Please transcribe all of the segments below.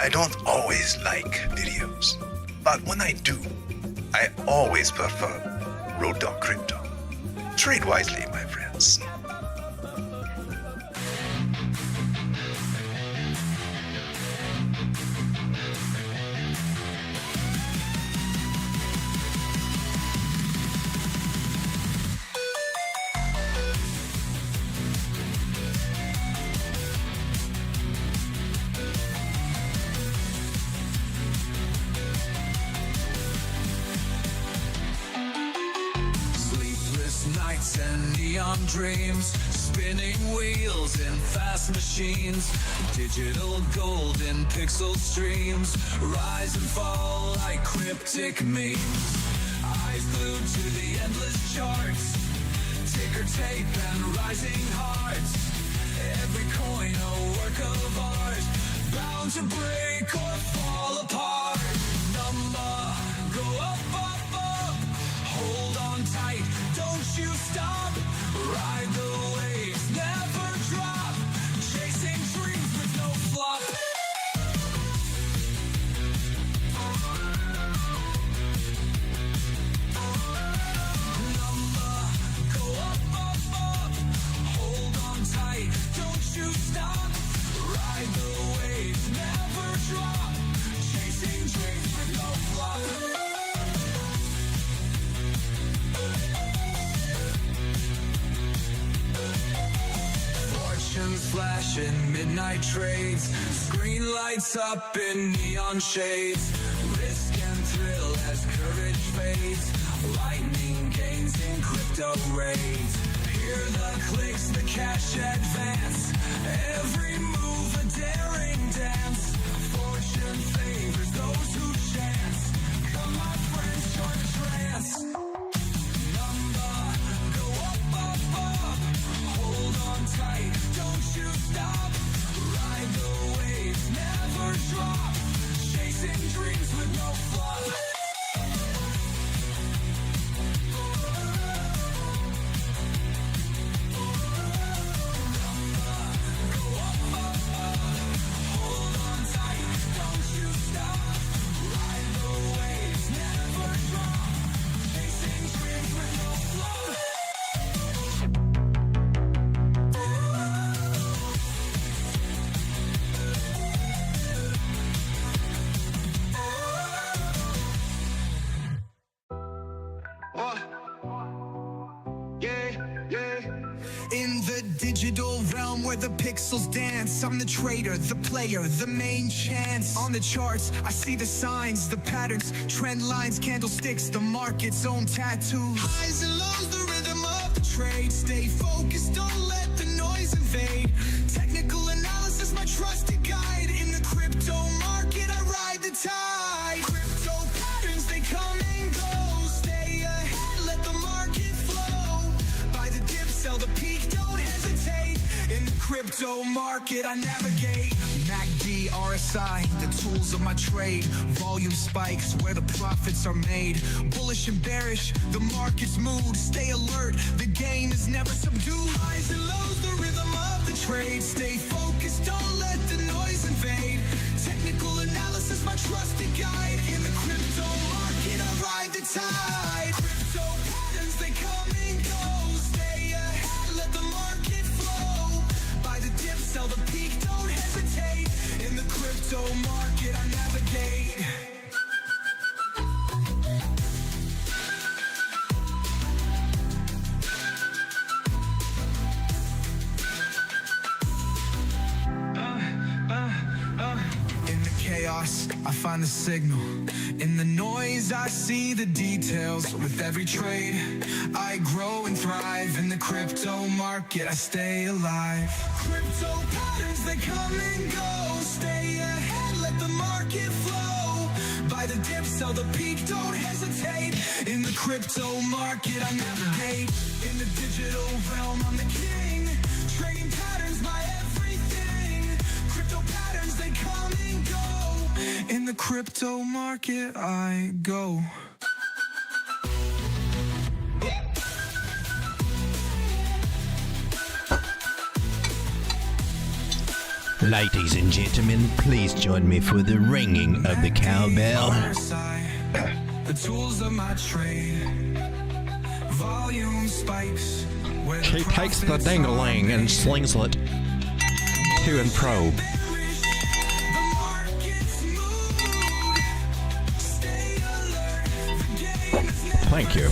I don't always like videos, but when I do, I always prefer Road Dog Crypto. Trade wisely, my friends. Nights and neon dreams, spinning wheels in fast machines, digital gold in pixel streams, rise and fall like cryptic memes. Eyes glued to the endless charts, ticker tape and rising hearts. Every coin a work of art, bound to break or fall apart. Number, go up, up, up, hold on tight. Don't you stop, ride the waves, never drop, chasing dreams with no flop. Number, go up, up, up, hold on tight. Don't you stop, ride the waves, never drop, chasing dreams with no flop. Fortunes flash in midnight trades, screen lights up in neon shades, risk and thrill as courage fades, lightning gains in crypto raids. Hear the clicks, the cash advance, every move a daring dance. Fortune favors those who chance, come my friends, join the trance. Number, go up, up, up, hold on tight, don't you stop, ride the waves, never drop, chasing dreams with no flop. In the digital realm where the pixels dance, I'm the trader, the player, the main chance. On the charts, I see the signs, the patterns, trend lines, candlesticks, the market's own tattoos. Highs and lows, the rhythm of the trade. Stay focused, don't let the noise invade. Technical analysis, my trusted guide. In the crypto market, I ride the tide. Crypto patterns, they come and go. Stay ahead, let the market flow. Buy the dip, sell the peak, don't hesitate. In the crypto market, I navigate. MACD, RSI, the tools of my trade. Volume spikes where the profits are made. Bullish and bearish, the market's mood. Stay alert, the game is never subdued. Highs and lows, the rhythm of the trade. Stay focused, don't let the noise invade. Technical analysis, my trusted guide. In the crypto market, I ride the tide. Crypto patterns, they come and go. Stay ahead, let the market flow. Buy the dip, sell the peak, don't hesitate. In the crypto market, I navigate. In the chaos, I find the signal. In the noise, I see the details. With every trade, I grow and thrive. In the crypto market, I stay alive. Crypto patterns, they come and go. Stay ahead, let the market flow. Buy the dip, sell the peak, don't hesitate. In the crypto market, I navigate. In the digital realm, I'm the king. Trading patterns, my everything. Crypto patterns, they come and go. In the crypto market, I go. Ladies and gentlemen, please join me for the ringing of the cowbell. The tools of my trade. Volume spikes. He takes the ding-a-ling and slings it to and fro. Thank you.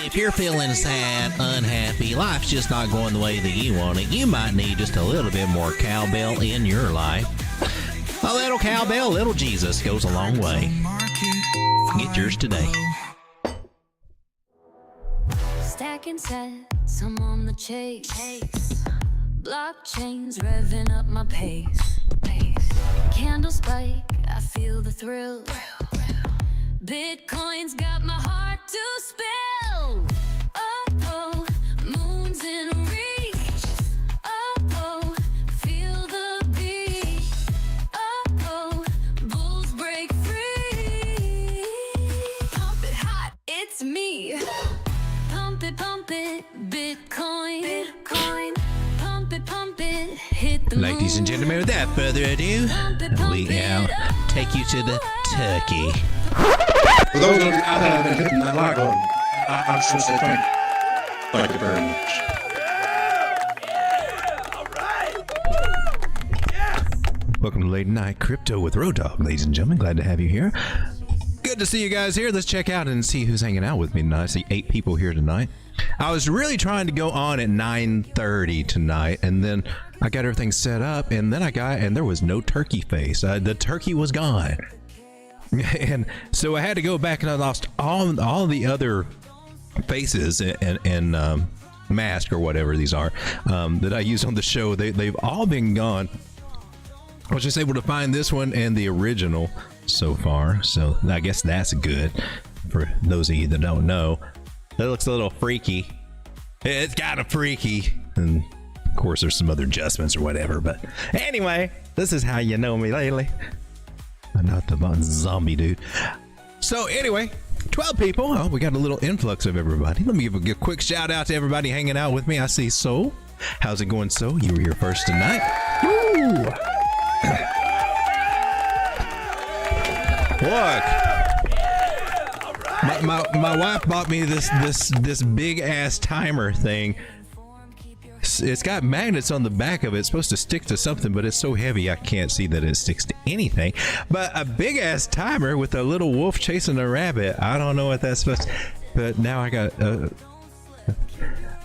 If you're feeling sad, unhappy, life's just not going the way that you want it, you might need just a little bit more cowbell in your life. A little cowbell, little Jesus goes a long way. Get yours today. Stacking sets, I'm on the chase. Blockchains revving up my pace. Candle spike, I feel the thrill. Bitcoin's got my heart to spill. Oh, moon's in reach. Oh, feel the beat. Oh, bulls break free. Pump it hot, it's me. Pump it, Bitcoin. Pump it, hit the Ladies and gentlemen, without further ado, we now take you to the turkey. For those of you out there that have been hitting that like button, I just want to say thank you. Thank you very much. Welcome to Late Night Crypto with Road Dogg, ladies and gentlemen. Glad to have you here. Good to see you guys here. Let's check out and see who's hanging out with me tonight. I see 8 people here tonight. I was really trying to go on at 9:30 tonight, and then I got everything set up, and then and there was no turkey face. The turkey was gone. And so I had to go back, and I lost all the other faces and mask or whatever these are that I used on the show. They've all been gone. I was just able to find this one and the original so far, so I guess that's good for those of you that don't know. That looks a little freaky. It's kind of freaky, and of course there's some other adjustments or whatever, but anyway, this is how you know me lately. I'm not the zombie dude. So anyway, 12 people. Oh, we got a little influx of everybody. Let me give a quick shout out to everybody hanging out with me. I see Soul. How's it going, Soul? You were here first tonight. Woo! Look, my wife bought me this big ass timer thing. It's got magnets on the back of it. It's supposed to stick to something, but it's so heavy I can't see that it sticks to anything. But a big ass timer with a little wolf chasing a rabbit. I don't know what that's supposed to, but now I got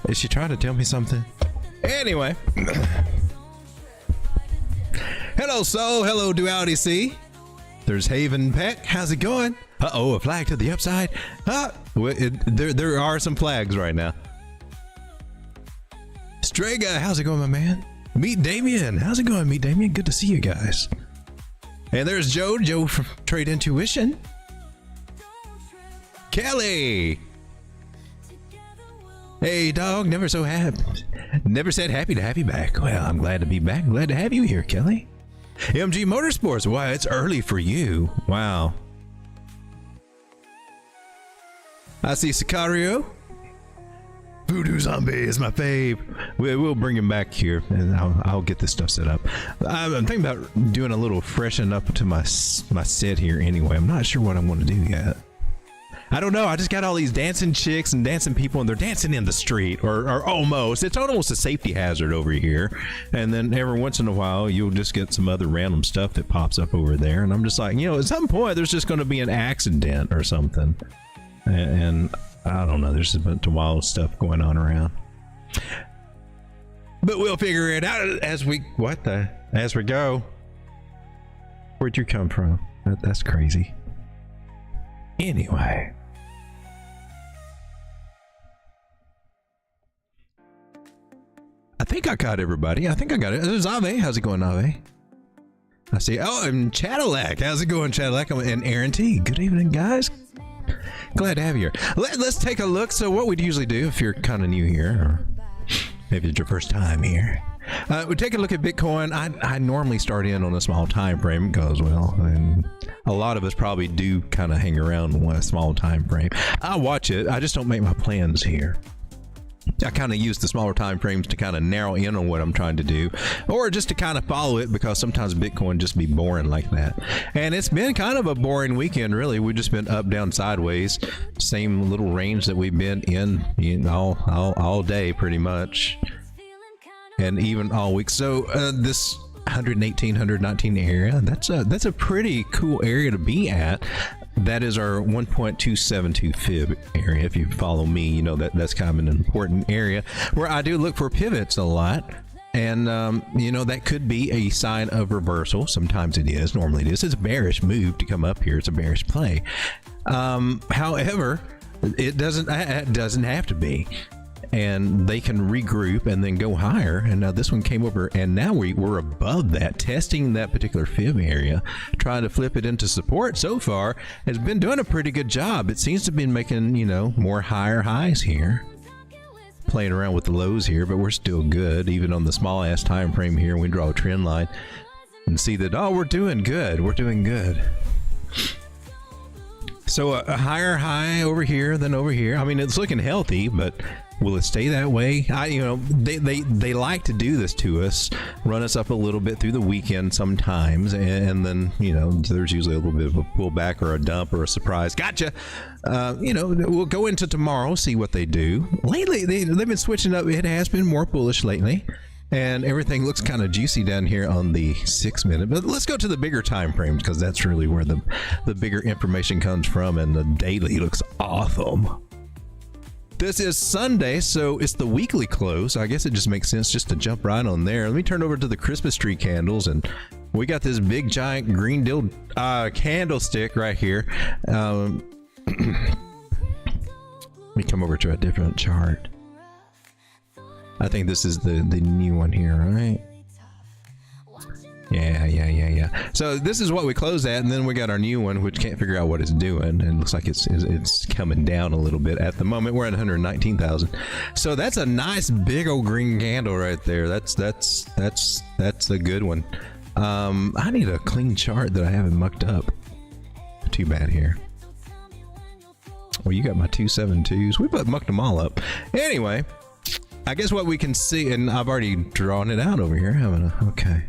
is she trying to tell me something? Anyway. Hello Soul, hello Duality C. There's Haven Peck. How's it going? Uh-oh, a flag to the upside. There are some flags right now. Strega, how's it going, my man? Meet Damien. How's it going, Meet Damien? Good to see you guys. And there's Joe from Trade Intuition. Kelly. Hey, dog. Never said happy to have you back. Well, I'm glad to be back. Glad to have you here, Kelly. MG Motorsports. Why, it's early for you. Wow. I see Sicario. Voodoo Zombie is my fave. We'll bring him back here, and I'll get this stuff set up. I'm thinking about doing a little freshen up to my set here anyway. I'm not sure what I want to do yet. I don't know. I just got all these dancing chicks and dancing people, and they're dancing in the street, or almost. It's almost a safety hazard over here. And then every once in a while, you'll just get some other random stuff that pops up over there. And I'm just like, at some point, there's just going to be an accident or something. And I don't know. There's a bunch of wild stuff going on around. But we'll figure it out as we go. Where'd you come from? That's crazy. Anyway. I think I got everybody. I think I got it. There's Ave. How's it going, Ave? I see. Oh, and Cadillac. How's it going, Cadillac? And Aaron T. Good evening, guys. Glad to have you here. Let's take a look. So what we'd usually do if you're kind of new here, or maybe it's your first time here, We take a look at Bitcoin. I normally start in on a small time frame because, well, and a lot of us probably do kind of hang around on a small time frame. I watch it. I just don't make my plans here. I kind of use the smaller time frames to kind of narrow in on what I'm trying to do, or just to kind of follow it, because sometimes Bitcoin just be boring like that. And it's been kind of a boring weekend, really. We've just been up, down, sideways, same little range that we've been in, you know, all day pretty much, and even all week. So this 118, 119 area, that's a pretty cool area to be at. That is our 1.272 fib area. If you follow me, you know that's kind of an important area where I do look for pivots a lot. And, you know, that could be a sign of reversal. Sometimes it is. Normally it is. It's a bearish move to come up here. It's a bearish play. However, it doesn't have to be. And they can regroup and then go higher. And now this one came over, and now we're above that, testing that particular fib area, trying to flip it into support. So far has been doing a pretty good job. It seems to be making, you know, more higher highs here, playing around with the lows here, but we're still good. Even on the small ass time frame here, we draw a trend line and see that, oh, we're doing good. We're doing good. So a higher high over here than over here. I mean, it's looking healthy, but will it stay that way? You know, they like to do this to us, run us up a little bit through the weekend sometimes, and then, you know, there's usually a little bit of a pullback or a dump or a surprise. Gotcha. You know, we'll go into tomorrow, see what they do. Lately, they've been switching up. It has been more bullish lately, and everything looks kind of juicy down here on the 6 minute. But let's go to the bigger time frames, because that's really where the bigger information comes from, and the daily looks awesome. This is Sunday, so it's the weekly close. I guess it just makes sense just to jump right on there. Let me turn over to the Christmas tree candles, and we got this big giant green candlestick right here. Let me come over to a different chart. I think this is the new one here, right? Yeah. So this is what we closed at, and then we got our new one, which can't figure out what it's doing, and it looks like it's coming down a little bit at the moment. We're at 119,000. So that's a nice big old green candle right there. That's a good one. I need a clean chart that I haven't mucked up too bad here. Well, you got my 272s. We mucked them all up. Anyway, I guess what we can see, and I've already drawn it out over here, haven't I? Okay.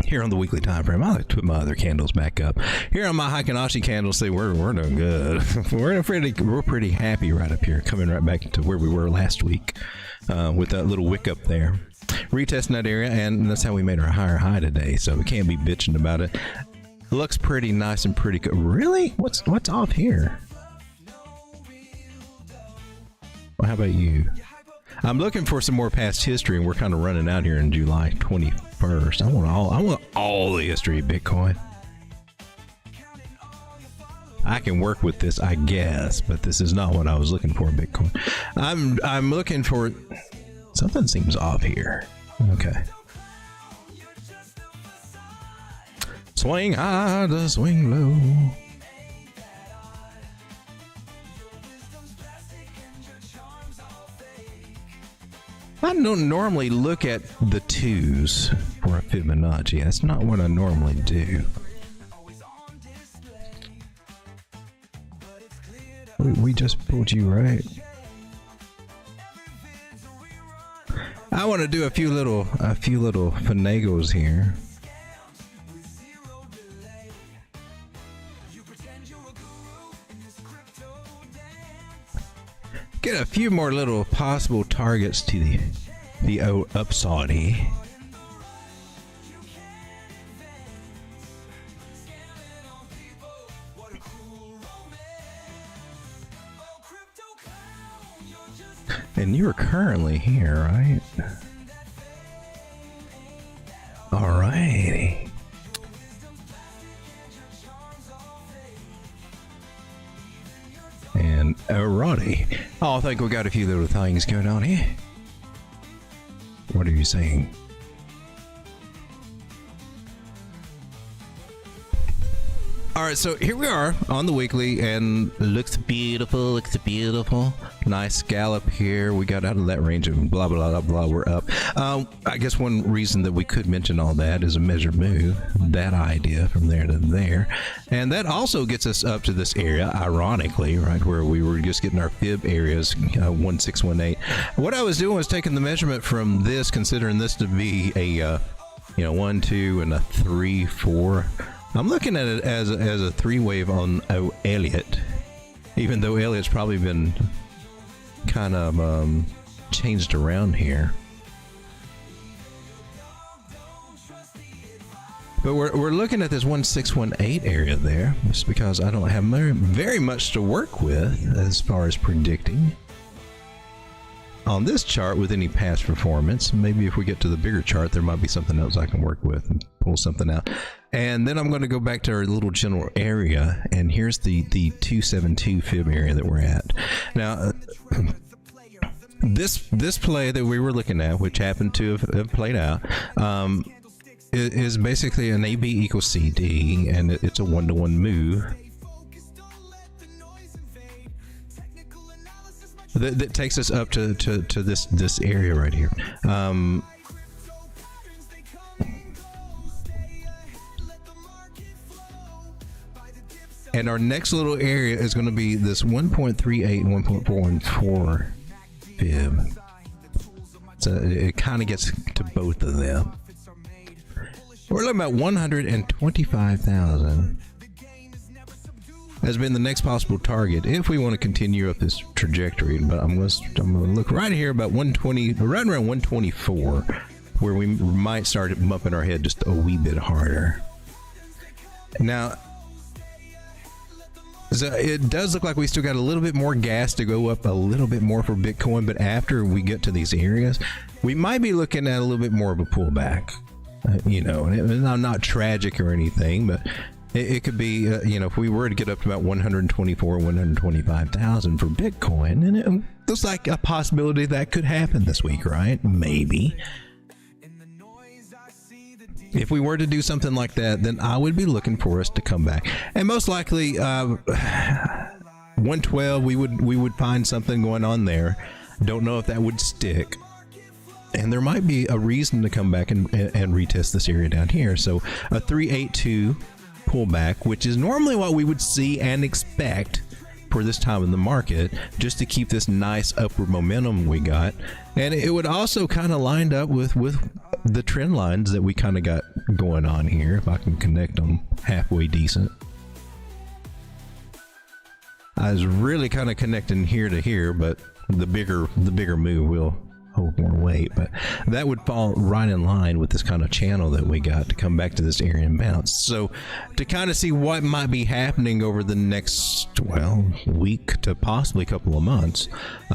Here on the weekly time frame, I like to put my other candles back up. Here on my Hikanashi candles, see, we're doing good. we're pretty happy right up here, coming right back to where we were last week with that little wick up there, retesting that area, and that's how we made our higher high today. So we can't be bitching about it. It looks pretty nice and pretty good. Really? What's off here? Well, how about you? I'm looking for some more past history, and we're kind of running out here in July 21st. I want all the history of Bitcoin. I can work with this, I guess, but this is not what I was looking for, Bitcoin. I'm looking for something seems off here. Okay. Swing high to swing low. I don't normally look at the twos for a Fibonacci. That's not what I normally do. We just pulled you right. I want to do a few little finagles here. Get a few more little possible targets to the upside. And you're currently here, right? Alrighty. And alrighty. Oh, I think we got a few little things going on here. What are you saying? All right, so here we are on the weekly, and looks beautiful. Nice scallop here. We got out of that range of blah, blah, blah, blah. We're up. I guess one reason that we could mention all that is a measured move, that idea from there to there. And that also gets us up to this area, ironically, right, where we were just getting our fib areas, 1618. What I was doing was taking the measurement from this, considering this to be a, 1, 2, and a 3, 4. I'm looking at it as a 3-wave on Elliott, even though Elliott's probably been kind of changed around here. But we're looking at this 1618 area there, just because I don't have very much to work with as far as predicting on this chart with any past performance. Maybe if we get to the bigger chart, there might be something else I can work with and pull something out. And then I'm going to go back to our little general area, and here's the 272 fib area that we're at. Now, this play that we were looking at, which happened to have played out, is basically an AB equals CD, and it's a 1-to-1 move. That takes us up to this area right here. And our next little area is going to be this 1.38 and 1.414 fib. So it kind of gets to both of them. We're looking about 125,000 has been the next possible target if we want to continue up this trajectory. But I'm going to look right here about 120, right around 124, where we might start bumping our head just a wee bit harder. Now, so it does look like we still got a little bit more gas to go up a little bit more for Bitcoin, but after we get to these areas, we might be looking at a little bit more of a pullback. And not tragic or anything, but it could be, if we were to get up to about 124, 125,000 for Bitcoin, and it looks like a possibility that could happen this week, right? Maybe. If we were to do something like that, then I would be looking for us to come back, and most likely 112. We would find something going on there. Don't know if that would stick. And there might be a reason to come back and retest this area down here. So a 382 pullback, which is normally what we would see and expect for this time in the market, just to keep this nice upward momentum we got. And it would also kind of lined up with the trend lines that we kind of got going on here, if I can connect them halfway decent. I was really kind of connecting here to here, but the bigger move will hold more weight, but that would fall right in line with this kind of channel that we got to come back to this area and bounce. So to kind of see what might be happening over the next week to possibly a couple of months,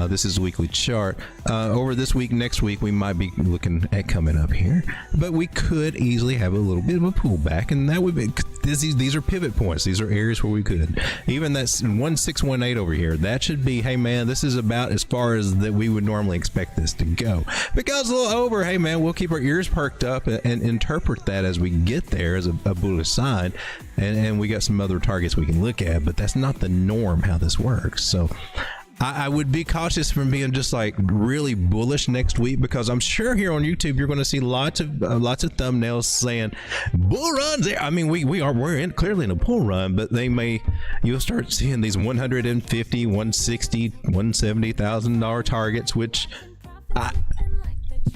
this is a weekly chart. Over this week, next week, we might be looking at coming up here, but we could easily have a little bit of a pullback, and that would be these are pivot points. These are areas where we could, even that's 1618 over here, that should be, hey man, this is about as far as that we would normally expect this to go. Because a little over, hey man, we'll keep our ears perked up and interpret that as we get there as a bullish sign, and we got some other targets we can look at, but that's not the norm how this works. So I would be cautious from being just like really bullish next week, because I'm sure here on YouTube you're going to see lots of thumbnails saying bull runs. I mean, we're clearly in a bull run, but you'll start seeing these 150, 160, 170,000 dollar targets, which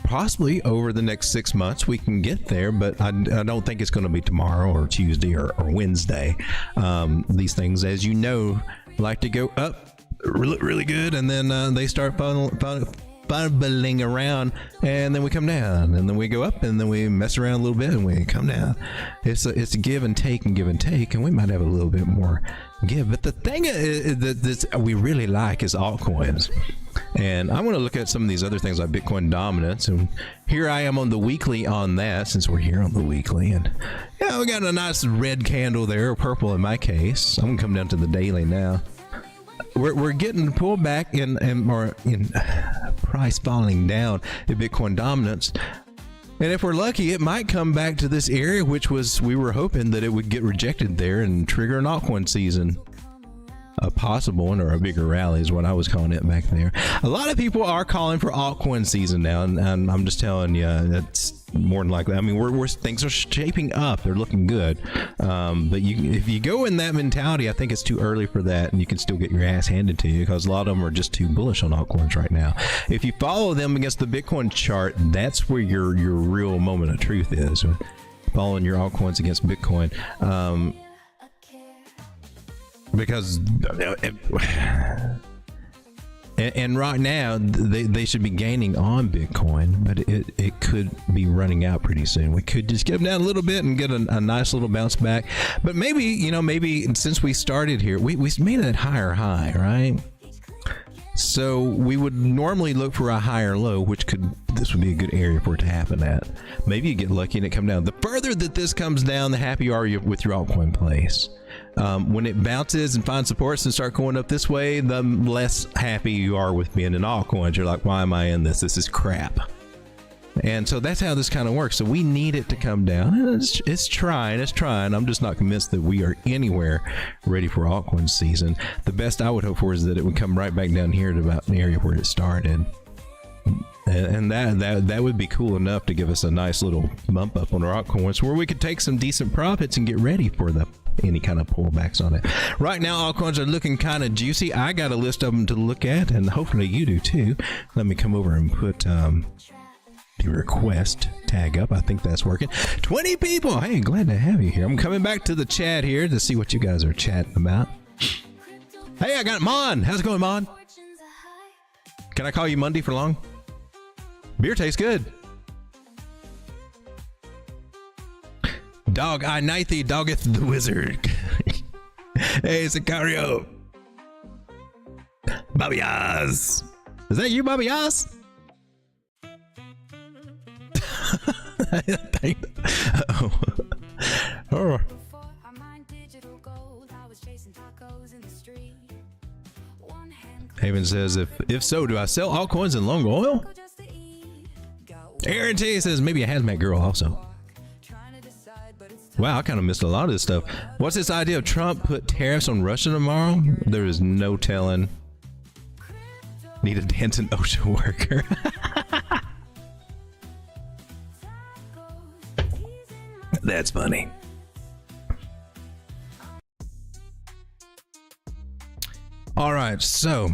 possibly over the next 6 months we can get there, but I don't think it's going to be tomorrow or Tuesday or Wednesday. These things, as you know, like to go up really good, and then they start bubbling around, and then we come down, and then we go up, and then we mess around a little bit, and we come down. It's a give and take, and we might have a little bit more give. But the thing that we really like is altcoins. And I want to look at some of these other things like Bitcoin dominance, and here I am on the weekly on that, since we're here on the weekly, and we got a nice red candle there, purple in my case. I'm gonna come down to the daily now. We're getting pulled back in price falling down in Bitcoin dominance. And if we're lucky, it might come back to this area, which was, we were hoping that it would get rejected there and trigger an altcoin season. A possible one, or a bigger rally is what I was calling it back there. A lot of people are calling for altcoin season now, and I'm just telling you, that's more than likely. I mean, things are shaping up; they're looking good. But if you go in that mentality, I think it's too early for that, and you can still get your ass handed to you because a lot of them are just too bullish on altcoins right now. If you follow them against the Bitcoin chart, that's where your real moment of truth is. Following your altcoins against Bitcoin. Because and right now they should be gaining on Bitcoin, but it could be running out pretty soon. We could just get them down a little bit and get a nice little bounce back. But maybe since we started here, we made it higher high, right? So we would normally look for a higher low, this would be a good area for it to happen at. Maybe you get lucky and it come down. The further that this comes down, the happier are you with your altcoin place. When it bounces and finds supports and start going up this way, the less happy you are with being in altcoins. You're like, why am I in this? This is crap. And so that's how this kind of works. So we need it to come down. And it's trying. I'm just not convinced that we are anywhere ready for altcoin season. The best I would hope for is that it would come right back down here to about the area where it started. And that would be cool enough to give us a nice little bump up on our altcoins where we could take some decent profits and get ready for any kind of pullbacks on it. Right now, altcoins are looking kind of juicy. I got a list of them to look at, and hopefully you do too. Let me come over and put the request tag up. I think that's working. 20 people. Hey, glad to have you here. I'm coming back to the chat here to see what you guys are chatting about. Hey, I got Mon. How's it going, Mon? Can I call you Monday for long? Beer tastes good. Dog, I knight thee, doggeth the wizard. Hey, Sicario. Bobby Oz. Is that you, Bobby Oz? Oh. Haven says, if so, do I sell altcoins in long oil? Aaron T says, maybe a hazmat girl also. Wow, I kind of missed a lot of this stuff. What's this idea of Trump put tariffs on Russia tomorrow? There is no telling. Need a dancing OSHA worker. That's funny. All right, so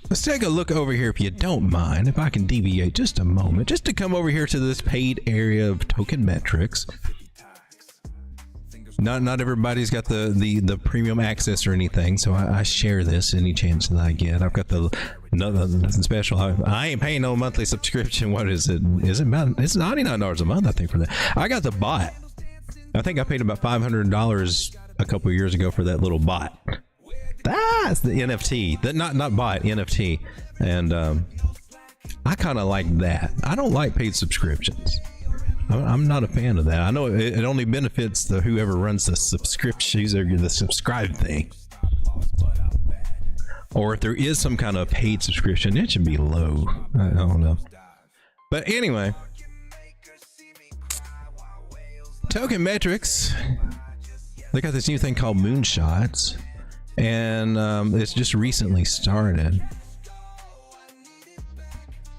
let's take a look over here, if you don't mind, if I can deviate just a moment, just to come over here to this paid area of Tokenmetrics. Not everybody's got the premium access or anything, so I share this any chance that I get. I've got nothing special. I ain't paying no monthly subscription. What is it? Is it about? It's $99 a month, I think, for that. I got the bot. I think I paid about $500 a couple of years ago for that little bot. That's the NFT. Not bot, NFT. And I kind of like that. I don't like paid subscriptions. I'm not a fan of that. I know it only benefits whoever runs the subscriptions or the subscribe thing. Or if there is some kind of paid subscription, it should be low. I don't know. But anyway, Tokenmetrics, they got this new thing called Moonshots, and it's just recently started.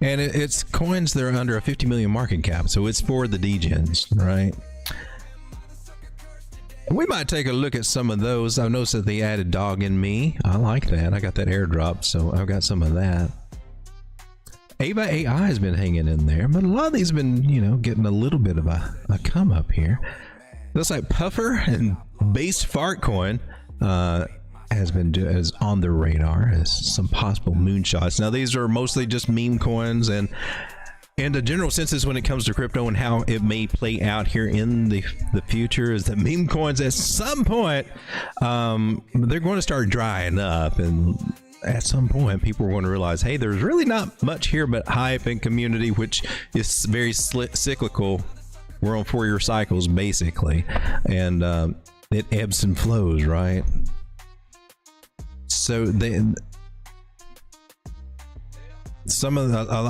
And it's coins that are under a 50 million market cap, so it's for the degens, right? We might take a look at some of those. I've noticed that they added Dog in Me. I like that. I got that airdrop, so I've got some of that. Ava AI has been hanging in there, but a lot of these have been, getting a little bit of a come up here. Looks like Puffer and Base Fart Coin is on the radar as some possible moonshots. Now, these are mostly just meme coins, and the general census when it comes to crypto and how it may play out here in the future is that meme coins at some point they're going to start drying up, and at some point people are going to realize, hey, there's really not much here but hype and community, which is very cyclical. We're on 4-year cycles basically, and it ebbs and flows, right? So I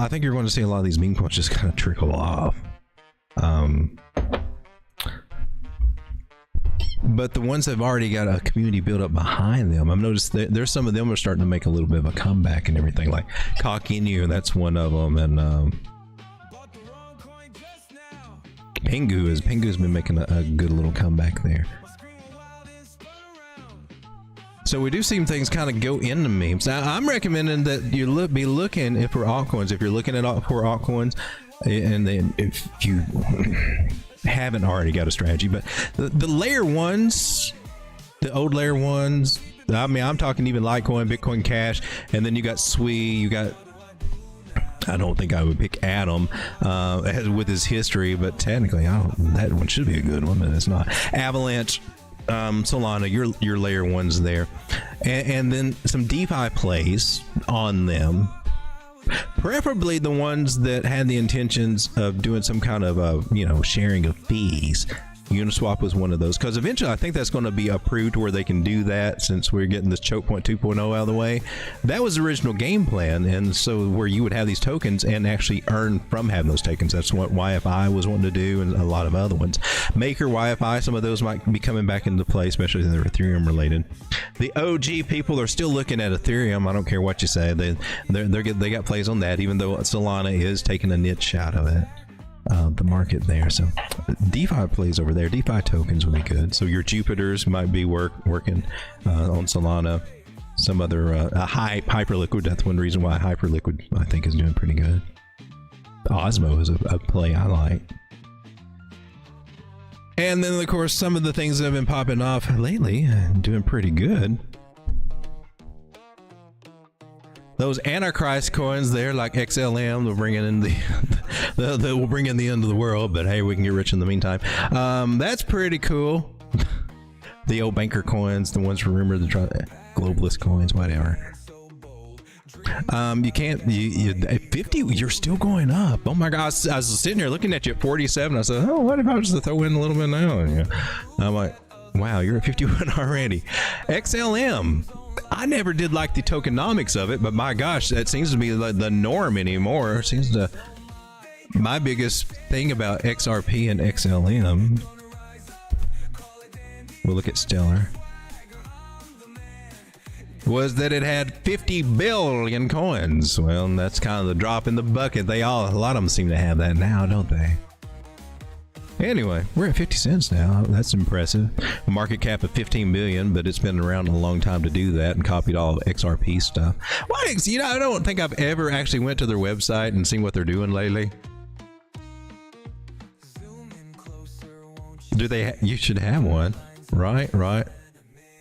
think you're going to see a lot of these meme coins just kind of trickle off. But the ones that have already got a community built up behind them, I've noticed that there's some of them are starting to make a little bit of a comeback and everything. Like KuCoin, that's one of them, and Pingu's been making a good little comeback there. So we do see things kind of go into memes. Now, I'm recommending that you be looking for altcoins. If you're looking at for altcoins, and then if you haven't already got a strategy, but the layer ones, the old layer ones, I mean, I'm talking even Litecoin, Bitcoin Cash, and then you got Sui, you got, I don't think I would pick Atom with his history, but technically that one should be a good one, but it's not. Avalanche, Solana, your layer ones there, and then some DeFi plays on them, preferably the ones that had the intentions of doing some kind of sharing of fees. Uniswap was one of those, because eventually I think that's going to be approved where they can do that, since we're getting this choke point 2.0 out of the way. That was the original game plan, and so where you would have these tokens and actually earn from having those tokens. That's what YFI was wanting to do, and a lot of other ones. Maker, YFI, some of those might be coming back into play, especially if they're Ethereum related. The OG people are still looking at Ethereum. I don't care what you say. They got plays on that, even though Solana is taking a niche out of it. The market there. So DeFi plays over there. DeFi tokens would be good. So your Jupiters might be working on Solana. Some other Hyperliquid. That's one reason why Hyperliquid I think is doing pretty good. Osmo is a play I like. And then of course some of the things that have been popping off lately, doing pretty good. Those Antichrist coins there, like XLM, they'll bring in they will bring in the end of the world, but hey, we can get rich in the meantime. That's pretty cool. The old banker coins, the ones rumored to globalist coins, whatever. You can't, at 50, you're still going up. Oh my gosh, I was sitting here looking at you at 47. I said, oh, what if I was to throw in a little bit now? Yeah. I'm like, wow, you're at 51 already. XLM. I never did like the tokenomics of it, but my gosh, that seems to be the norm anymore. Seems to. My biggest thing about XRP and XLM. We'll look at Stellar. Was that it had 50 billion coins. Well, that's kind of the drop in the bucket. A lot of them seem to have that now, don't they? Anyway, we're at 50 cents now. That's impressive. A market cap of 15 billion, but it's been around a long time to do that and copied all of XRP stuff. Well, I don't think I've ever actually went to their website and seen what they're doing lately. You should have one. Right.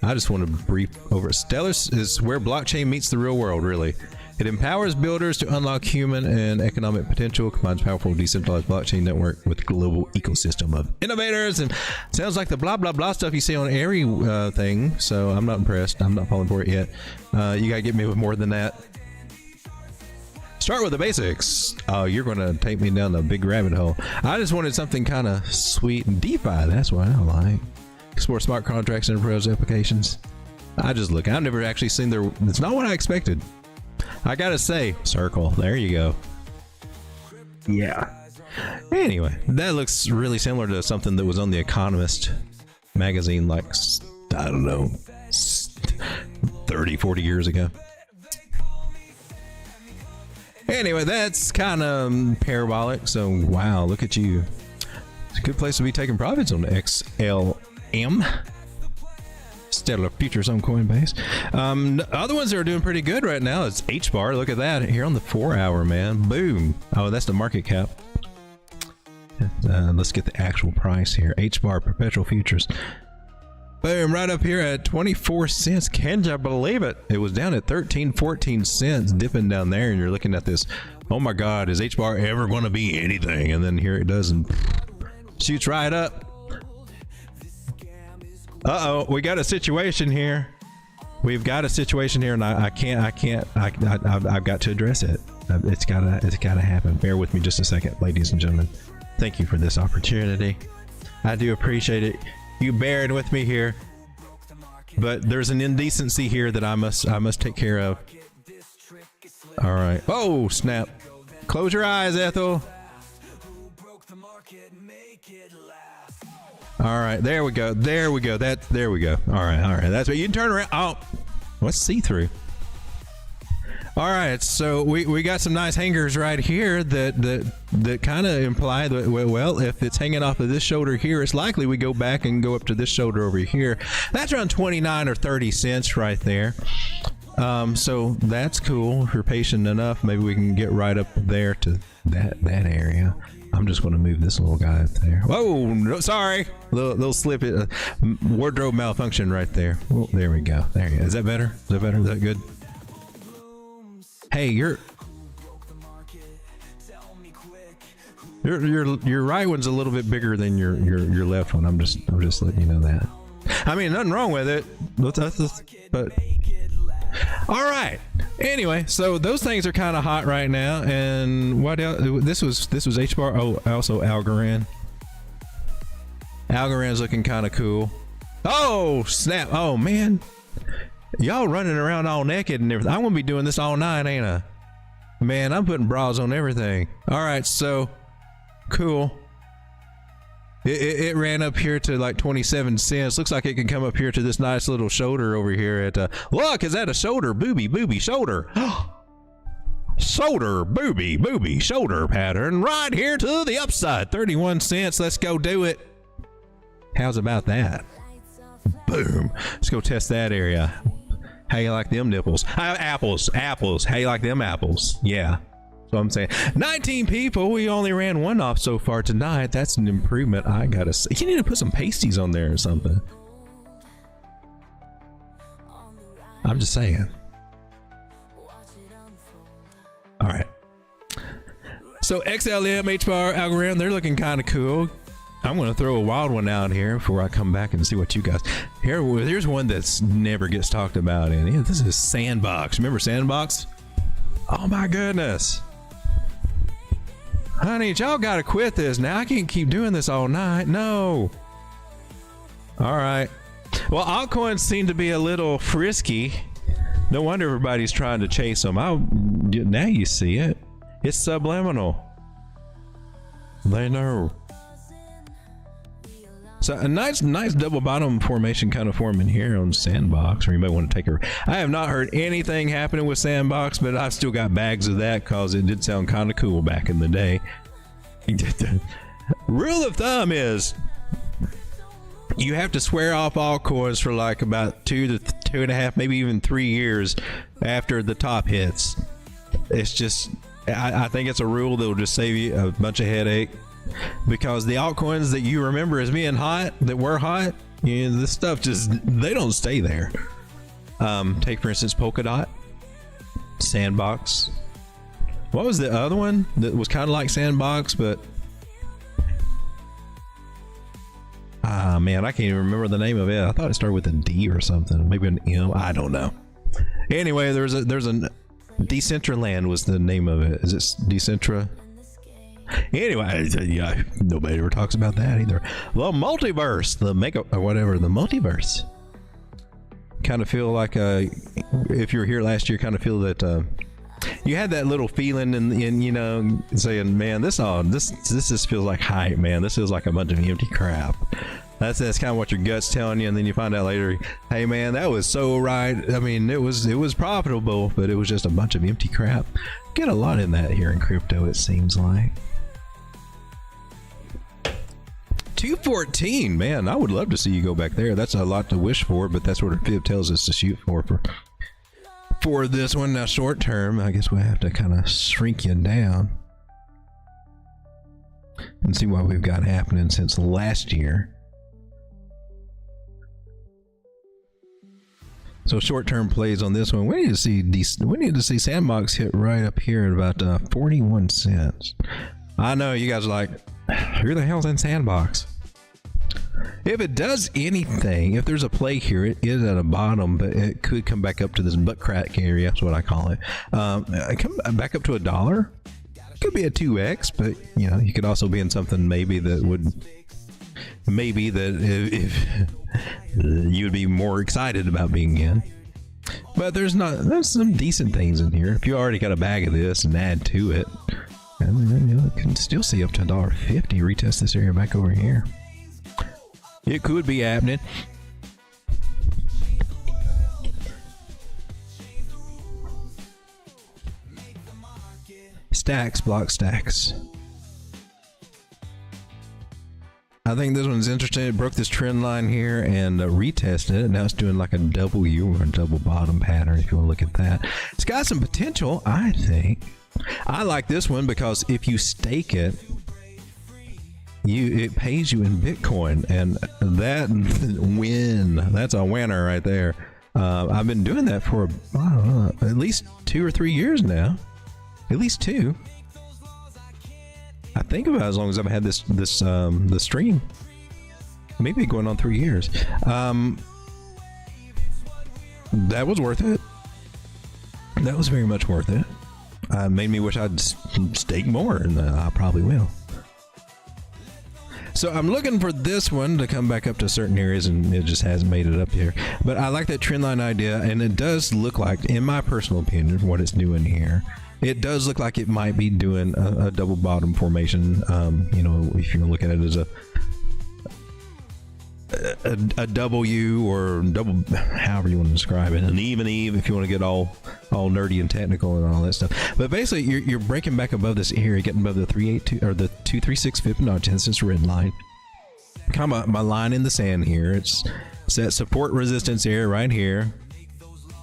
I just want to brief over it. Stellar is where blockchain meets the real world, really. It empowers builders to unlock human and economic potential, combines powerful decentralized blockchain network with global ecosystem of innovators, and sounds like the blah blah blah stuff you see on every thing. So I'm not impressed. I'm not falling for it yet. You gotta get me with more than that. Start with the basics. Oh, you're gonna take me down the big rabbit hole. I just wanted something kind of sweet and DeFi. That's what I like. Explore smart contracts and enterprise applications. I've never actually seen their. It's not what I expected. I gotta say, Circle. There you go. Yeah. Anyway, that looks really similar to something that was on The Economist magazine, like, I don't know, 30, 40 years ago. Anyway, that's kind of parabolic. So, wow, look at you. It's a good place to be taking profits on XLM. Stellar Futures on Coinbase. Other ones that are doing pretty good right now is HBAR. Look at that here on the 4-hour, man. Boom. Oh, that's the market cap. Let's get the actual price here. HBAR Perpetual Futures. Boom, right up here at 24 cents. Can you believe it? It was down at 13, 14 cents, dipping down there, and you're looking at this. Oh my God, is HBAR ever going to be anything? And then here it does and shoots right up. Uh-oh, we got a situation here. We've got a situation here, and I've got to address it. It's gotta happen. Bear with me just a second, ladies and gentlemen. Thank you for this opportunity. I do appreciate it. You bearing with me here, but there's an indecency here that I must take care of. All right. Oh snap! Close your eyes, Ethel. All right, there we go. There we go. There we go. All right. That's what you can turn around. Oh, what's see-through? All right, so we got some nice hangers right here that kind of imply that, well, if it's hanging off of this shoulder here, it's likely we go back and go up to this shoulder over here. That's around 29 or 30 cents right there. So that's cool. If you're patient enough, maybe we can get right up there to that area. I'm just going to move this little guy up there. Whoa, no, sorry. Little slip, wardrobe malfunction right there. Oh, there we go. There you go. Is that better? Is that better? Is that good? Hey, your right one's a little bit bigger than your left one. I'm just letting you know that. I mean, nothing wrong with it, but all right. Anyway, so those things are kind of hot right now. And what else? This was H bar. Oh, also Algorand. Algorand's looking kind of cool. Oh snap! Oh man. Y'all running around all naked and everything. I'm gonna be doing this all night, ain't I? Man, I'm putting bras on everything. All right, so cool. It ran up here to like 27 cents. Looks like it can come up here to this nice little shoulder over here at look, is that a shoulder? Booby shoulder. Shoulder, booby shoulder pattern right here to the upside. 31 cents. Let's go do it. How's about that? Boom. Let's go test that area. How you like them nipples? Apples. How you like them apples? Yeah. So I'm saying 19 people. We only ran one off so far tonight. That's an improvement. I gotta say, you need to put some pasties on there or something. I'm just saying. All right. So XLM, H-bar, Algorand, they're looking kind of cool. I'm going to throw a wild one out here before I come back and see what you guys... Here's one that's never gets talked about any. This is Sandbox. Remember Sandbox? Oh my goodness. Honey, y'all got to quit this now. I can't keep doing this all night. No. All right. Well, altcoins seem to be a little frisky. No wonder everybody's trying to chase them. Now you see it. It's subliminal. They know. So a nice double bottom formation kind of forming here on Sandbox, or you might want to take a... I have not heard anything happening with Sandbox, but I've still got bags of that because it did sound kind of cool back in the day. Rule of thumb is you have to swear off altcoins for like about 2 to 2.5, maybe even 3 years after the top hits. It's just, I think it's a rule that will just save you a bunch of headache. Because the altcoins that you remember as being hot, that were hot, you know, this stuff just, they don't stay there. Take for instance Polkadot, Sandbox. What was the other one that was kind of like Sandbox, but man, I can't even remember the name of it. I thought it started with a D or something, maybe an M. I don't know. Anyway, there's a Decentraland was the name of it. Is it Decentra? Anyway, yeah, nobody ever talks about that either. The multiverse, the makeup or whatever, the multiverse. Kind of feel like if you were here last year, kind of feel that you had that little feeling in you know, saying, man, this just feels like hype, man. This feels like a bunch of empty crap. That's kind of what your gut's telling you, and then you find out later, hey man, that was so right. I mean, it was profitable, but it was just a bunch of empty crap. Get a lot in that here in crypto, it seems like. 214, man, I would love to see you go back there. That's a lot to wish for, but that's what our fib tells us to shoot for this one. Now short term, I guess we have to kind of shrink you down and see what we've got happening since last year. So short-term plays on this one. We need to see Sandbox hit right up here at about 41 cents. I know you guys are like, who the hell's in Sandbox? If it does anything, if there's a play here, it is at a bottom, but it could come back up to this butt crack area. That's what I call it. Come back up to $1. Could be a 2x, but you know, you could also be in something maybe that would. Maybe that if you'd be more excited about being in, but there's some decent things in here. If you already got a bag of this and add to it, And you can still see up to $1.50. Retest this area back over here. It could be happening. Stacks, block stacks. I think this one's interesting. It broke this trend line here and retested it. Now it's doing like a W or a double bottom pattern if you want to look at that. It's got some potential, I think. I like this one because if you stake it, it pays you in Bitcoin, and that's a winner right there. I've been doing that for at least 2 or 3 years now. At least 2. I think about as long as I've had the stream. Maybe going on 3 years. That was worth it. That was very much worth it. Made me wish I'd stake more, and I probably will. So I'm looking for this one to come back up to certain areas, and it just hasn't made it up here. But I like that trend line idea, and it does look like, in my personal opinion, what it's doing here, it does look like it might be doing a double bottom formation. You know, if you look at it as a W or double, however you want to describe it, an even eve if you want to get all nerdy and technical and all that stuff. But basically, you're breaking back above this area, getting above the 382 or the 236 Fibonacci. That's this red line. Kind of my line in the sand here. It's that support resistance area right here.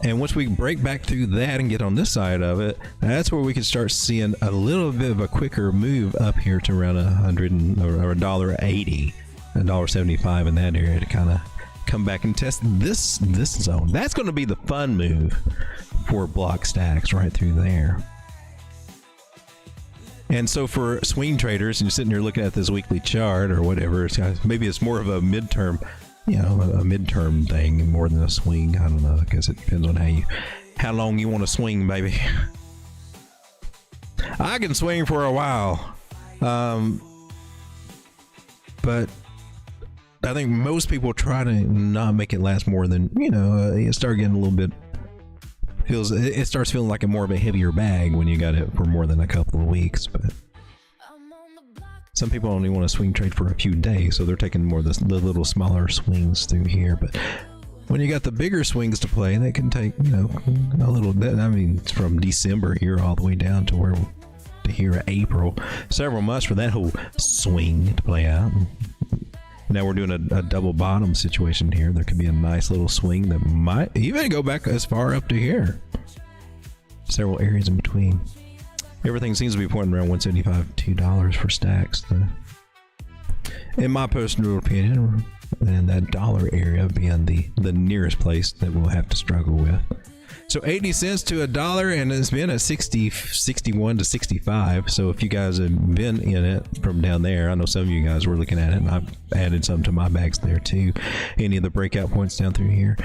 And once we break back through that and get on this side of it, that's where we can start seeing a little bit of a quicker move up here to around $100 or $1.80. $1.75 in that area to kind of come back and test this zone. That's going to be the fun move for block stacks right through there. And so for swing traders, and you're sitting here looking at this weekly chart or whatever, maybe it's more of a midterm, you know, a midterm thing more than a swing. I don't know. I guess it depends on how long you want to swing, baby. I can swing for a while, but I think most people try to not make it last more than, you know, you start getting a little bit, it starts feeling like more of a heavier bag when you got it for more than a couple of weeks. But some people only want to swing trade for a few days, so they're taking more of the little smaller swings through here. But when you got the bigger swings to play, they can take, you know, a little bit. I mean, it's from December here all the way down to where to here April, several months for that whole swing to play out. Now we're doing a double bottom situation here. There could be a nice little swing that might even go back as far up to here. Several areas in between. Everything seems to be pointing around $1.75 $2 for stacks. In my personal opinion, and that dollar area being the nearest place that we'll have to struggle with. So 80 cents to $1, and it's been at 61 to 65. So if you guys have been in it from down there, I know some of you guys were looking at it, and I've added some to my bags there too. Any of the breakout points down through here,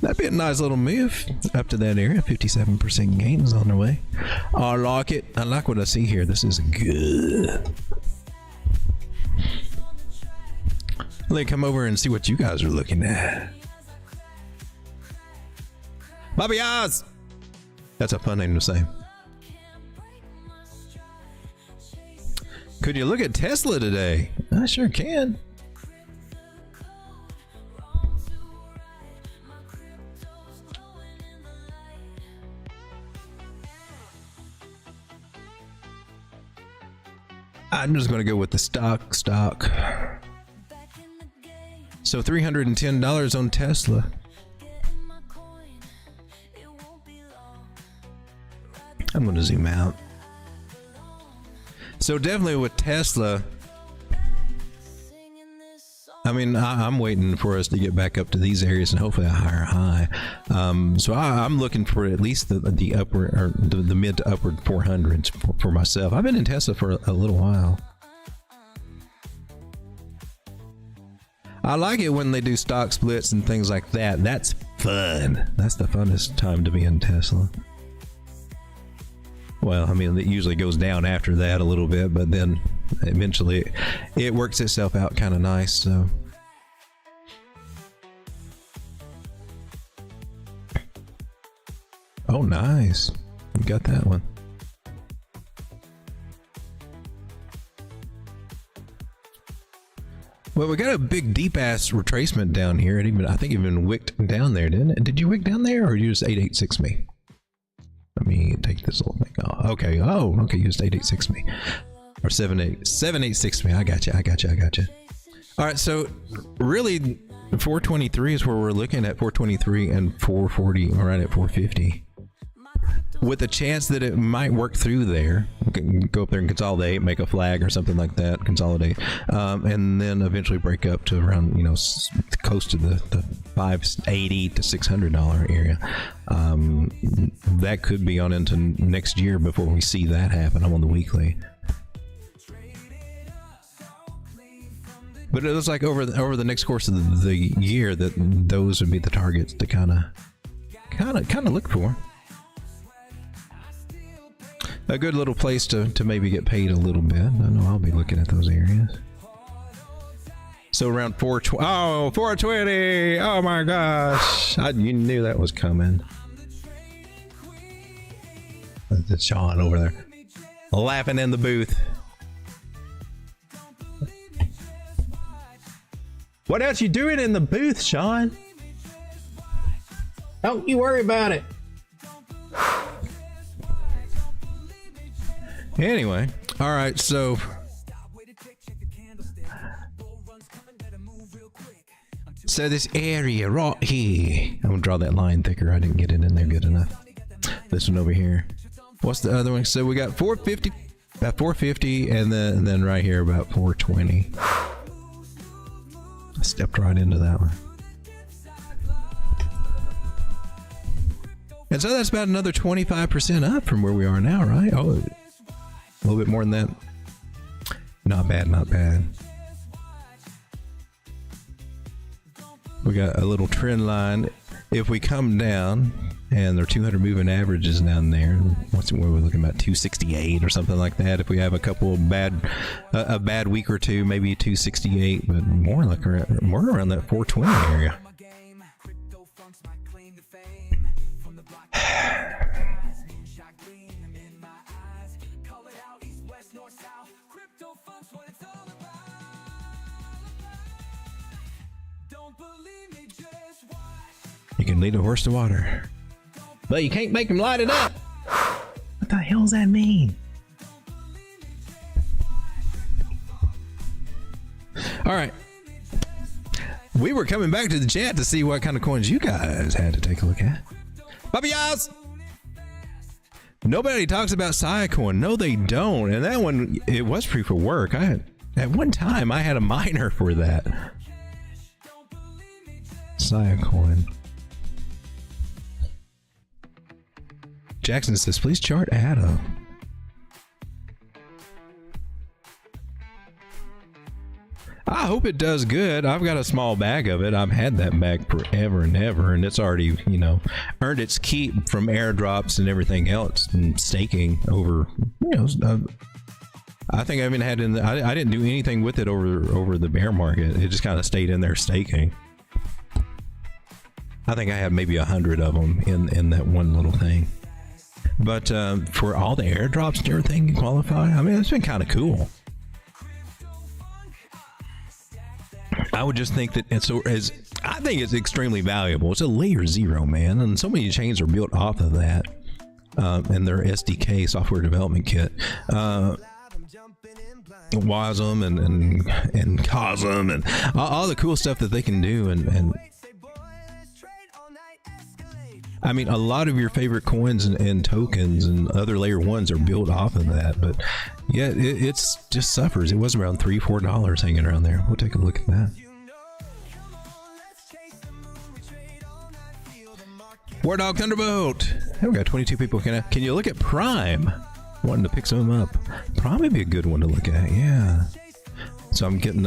that'd be a nice little move up to that area. 57% gains on the way. I like it. I like what I see here. This is good. Let me come over and see what you guys are looking at. Bobby Oz! That's a fun name to say. Could you look at Tesla today? I sure can. I'm just going to go with the stock. So $310 on Tesla. I'm going to zoom out. So definitely with Tesla, I mean, I'm waiting for us to get back up to these areas and hopefully a higher high. So I'm looking for at least the upward or the mid to upward 400s for myself. I've been in Tesla for a little while. I like it when they do stock splits and things like that. That's fun. That's the funnest time to be in Tesla. Well, I mean, it usually goes down after that a little bit, but then eventually it works itself out kind of nice. So oh, nice. You got that one. Well, we got a big deep ass retracement down here. I think it even wicked down there, didn't it? Did you wick down there, or you just 886 me? Let me take this little thing off. Okay. Oh, okay. You just 886 me, or 786 me. I got you. All right. So really, 423 is where we're looking at. 423 and 440, right at 450. With a chance that it might work through there. We can go up there and consolidate, make a flag or something like that, consolidate, and then eventually break up to around, you know, close to the $580 to $600 area. That could be on into next year before we see that happen. I'm on the weekly. But it looks like over the next course of the year that those would be the targets to kind of look for. A good little place to maybe get paid a little bit. I know I'll be looking at those areas. So around 420. Oh, 420. Oh my gosh. You knew that was coming. That's Sean over there laughing in the booth. What else you doing in the booth, Sean? Don't you worry about it. Anyway, all right, so this area right here, I'm gonna draw that line thicker. I didn't get it in there good enough. This one over here. What's the other one? So we got 450, about 450, and then right here about 420. I stepped right into that one. And so that's about another 25% up from where we are now, right? Oh, a little bit more than that. Not bad, not bad. We got a little trend line. If we come down, and there are 200 moving averages down there, what's what we're looking at, 268 or something like that. If we have a couple of a bad week or two, maybe 268, but more like around that 420 area. You can lead a horse to water, but you can't make him light it up. What the hell does that mean? All right. We were coming back to the chat to see what kind of coins you guys had to take a look at. Bobby Yas! Nobody talks about COINEX. No, they don't. And that one, it was proof of work. At one time, I had a miner for that. COINEX. Jackson says, please chart Adam. I hope it does good. I've got a small bag of it. I've had that bag forever and ever, and it's already, you know, earned its keep from airdrops and everything else and staking over, you know, I think I even had I didn't do anything with it over the bear market. It just kind of stayed in there staking. I think I had maybe 100 of them in that one little thing. But for all the airdrops and everything you qualify, I mean, it's been kind of cool. I would just think that I think it's extremely valuable. It's a layer 0, man, and so many chains are built off of that, and their SDK, software development kit. WASM and COSM and all the cool stuff that they can do, and I mean, a lot of your favorite coins and tokens and other layer 1s are built off of that, but yeah, it's just suffers. It was around $3-4 hanging around there. We'll take a look at that. War Dog Thunderbolt. Hey, we got 22 people. Can you look at Prime? Wanting to pick some up. Probably be a good one to look at. Yeah. So I'm getting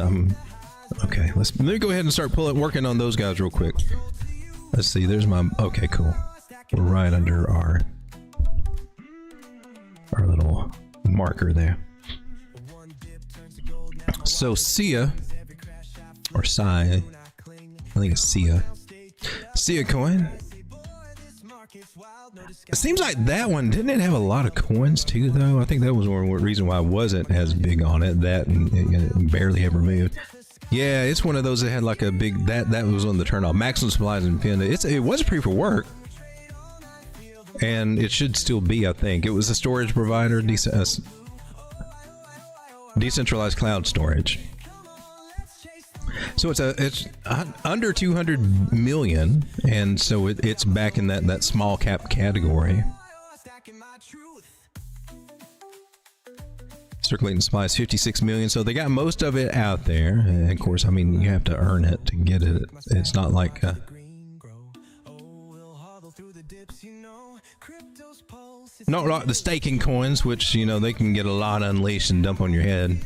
okay. Let me go ahead and start working on those guys real quick. Let's see. There's my. Okay, cool. We're right under our little marker there. So Sia or Sai, I think it's Sia coin. It seems like that one didn't it have a lot of coins too, though. I think that was one reason why I wasn't as big on it. That and it barely ever moved. Yeah, it's one of those that had like a big that was on the turn off. Maximum supplies and pin. It was proof of work, and it should still be. I think it was a storage provider, decentralized cloud storage. So it's under 200 million, and so it's back in that small cap category. Circulating supply is 56 million, so they got most of it out there. And of course, I mean, you have to earn it to get it. It's not like not like the staking coins, which, you know, they can get a lot unleashed and dump on your head.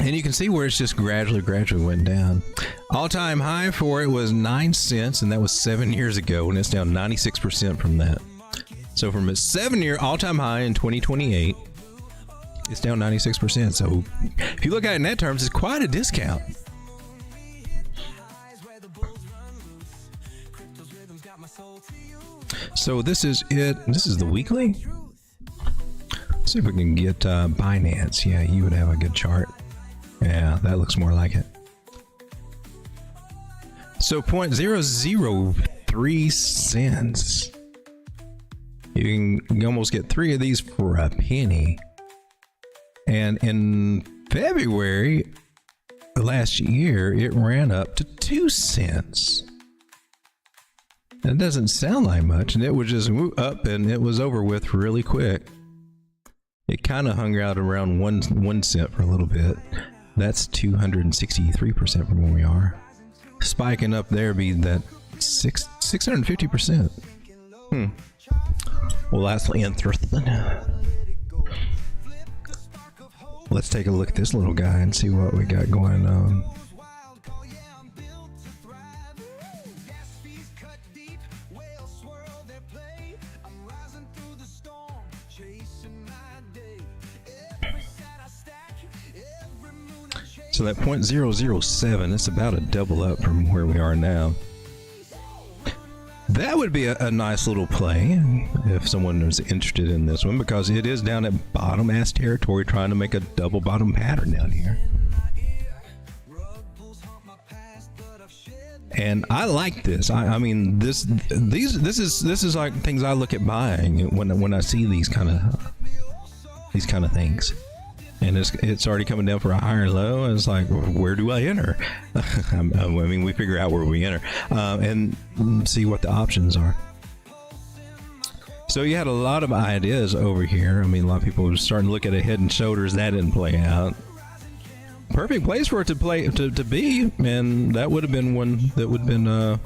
And you can see where it's just gradually went down. All-time high for it was 9 cents, and that was 7 years ago, and it's down 96% from that. So from a 7-year all-time high in 2028, it's down 96%. So if you look at it in that terms, it's quite a discount. So this is it. This is the weekly. Let's see if we can get Binance. Yeah, you would have a good chart. Yeah, that looks more like it. So 0.003 cents. You can almost get 3 of these for a penny. And in February last year, it ran up to 2 cents. That doesn't sound like much, and it would just move up, and it was over with really quick. It kind of hung out around 1 cent for a little bit. That's 263% from where we are. Spiking up there be that 650%. Well, that's interesting. Let's take a look at this little guy and see what we got going on. So that 0.007, it's about a double up from where we are now. That would be a nice little play if someone was interested in this one, because it is down at bottom ass territory, trying to make a double bottom pattern down here. And I like this. I mean, this is like things I look at buying when I see these kind of things. And it's already coming down for a higher low, and it's like, where do I enter? I mean, we figure out where we enter and see what the options are. So you had a lot of ideas over here. I mean, a lot of people were starting to look at a Head and Shoulders. That didn't play out. Perfect place for it to play to be, and that would have been one that would have been.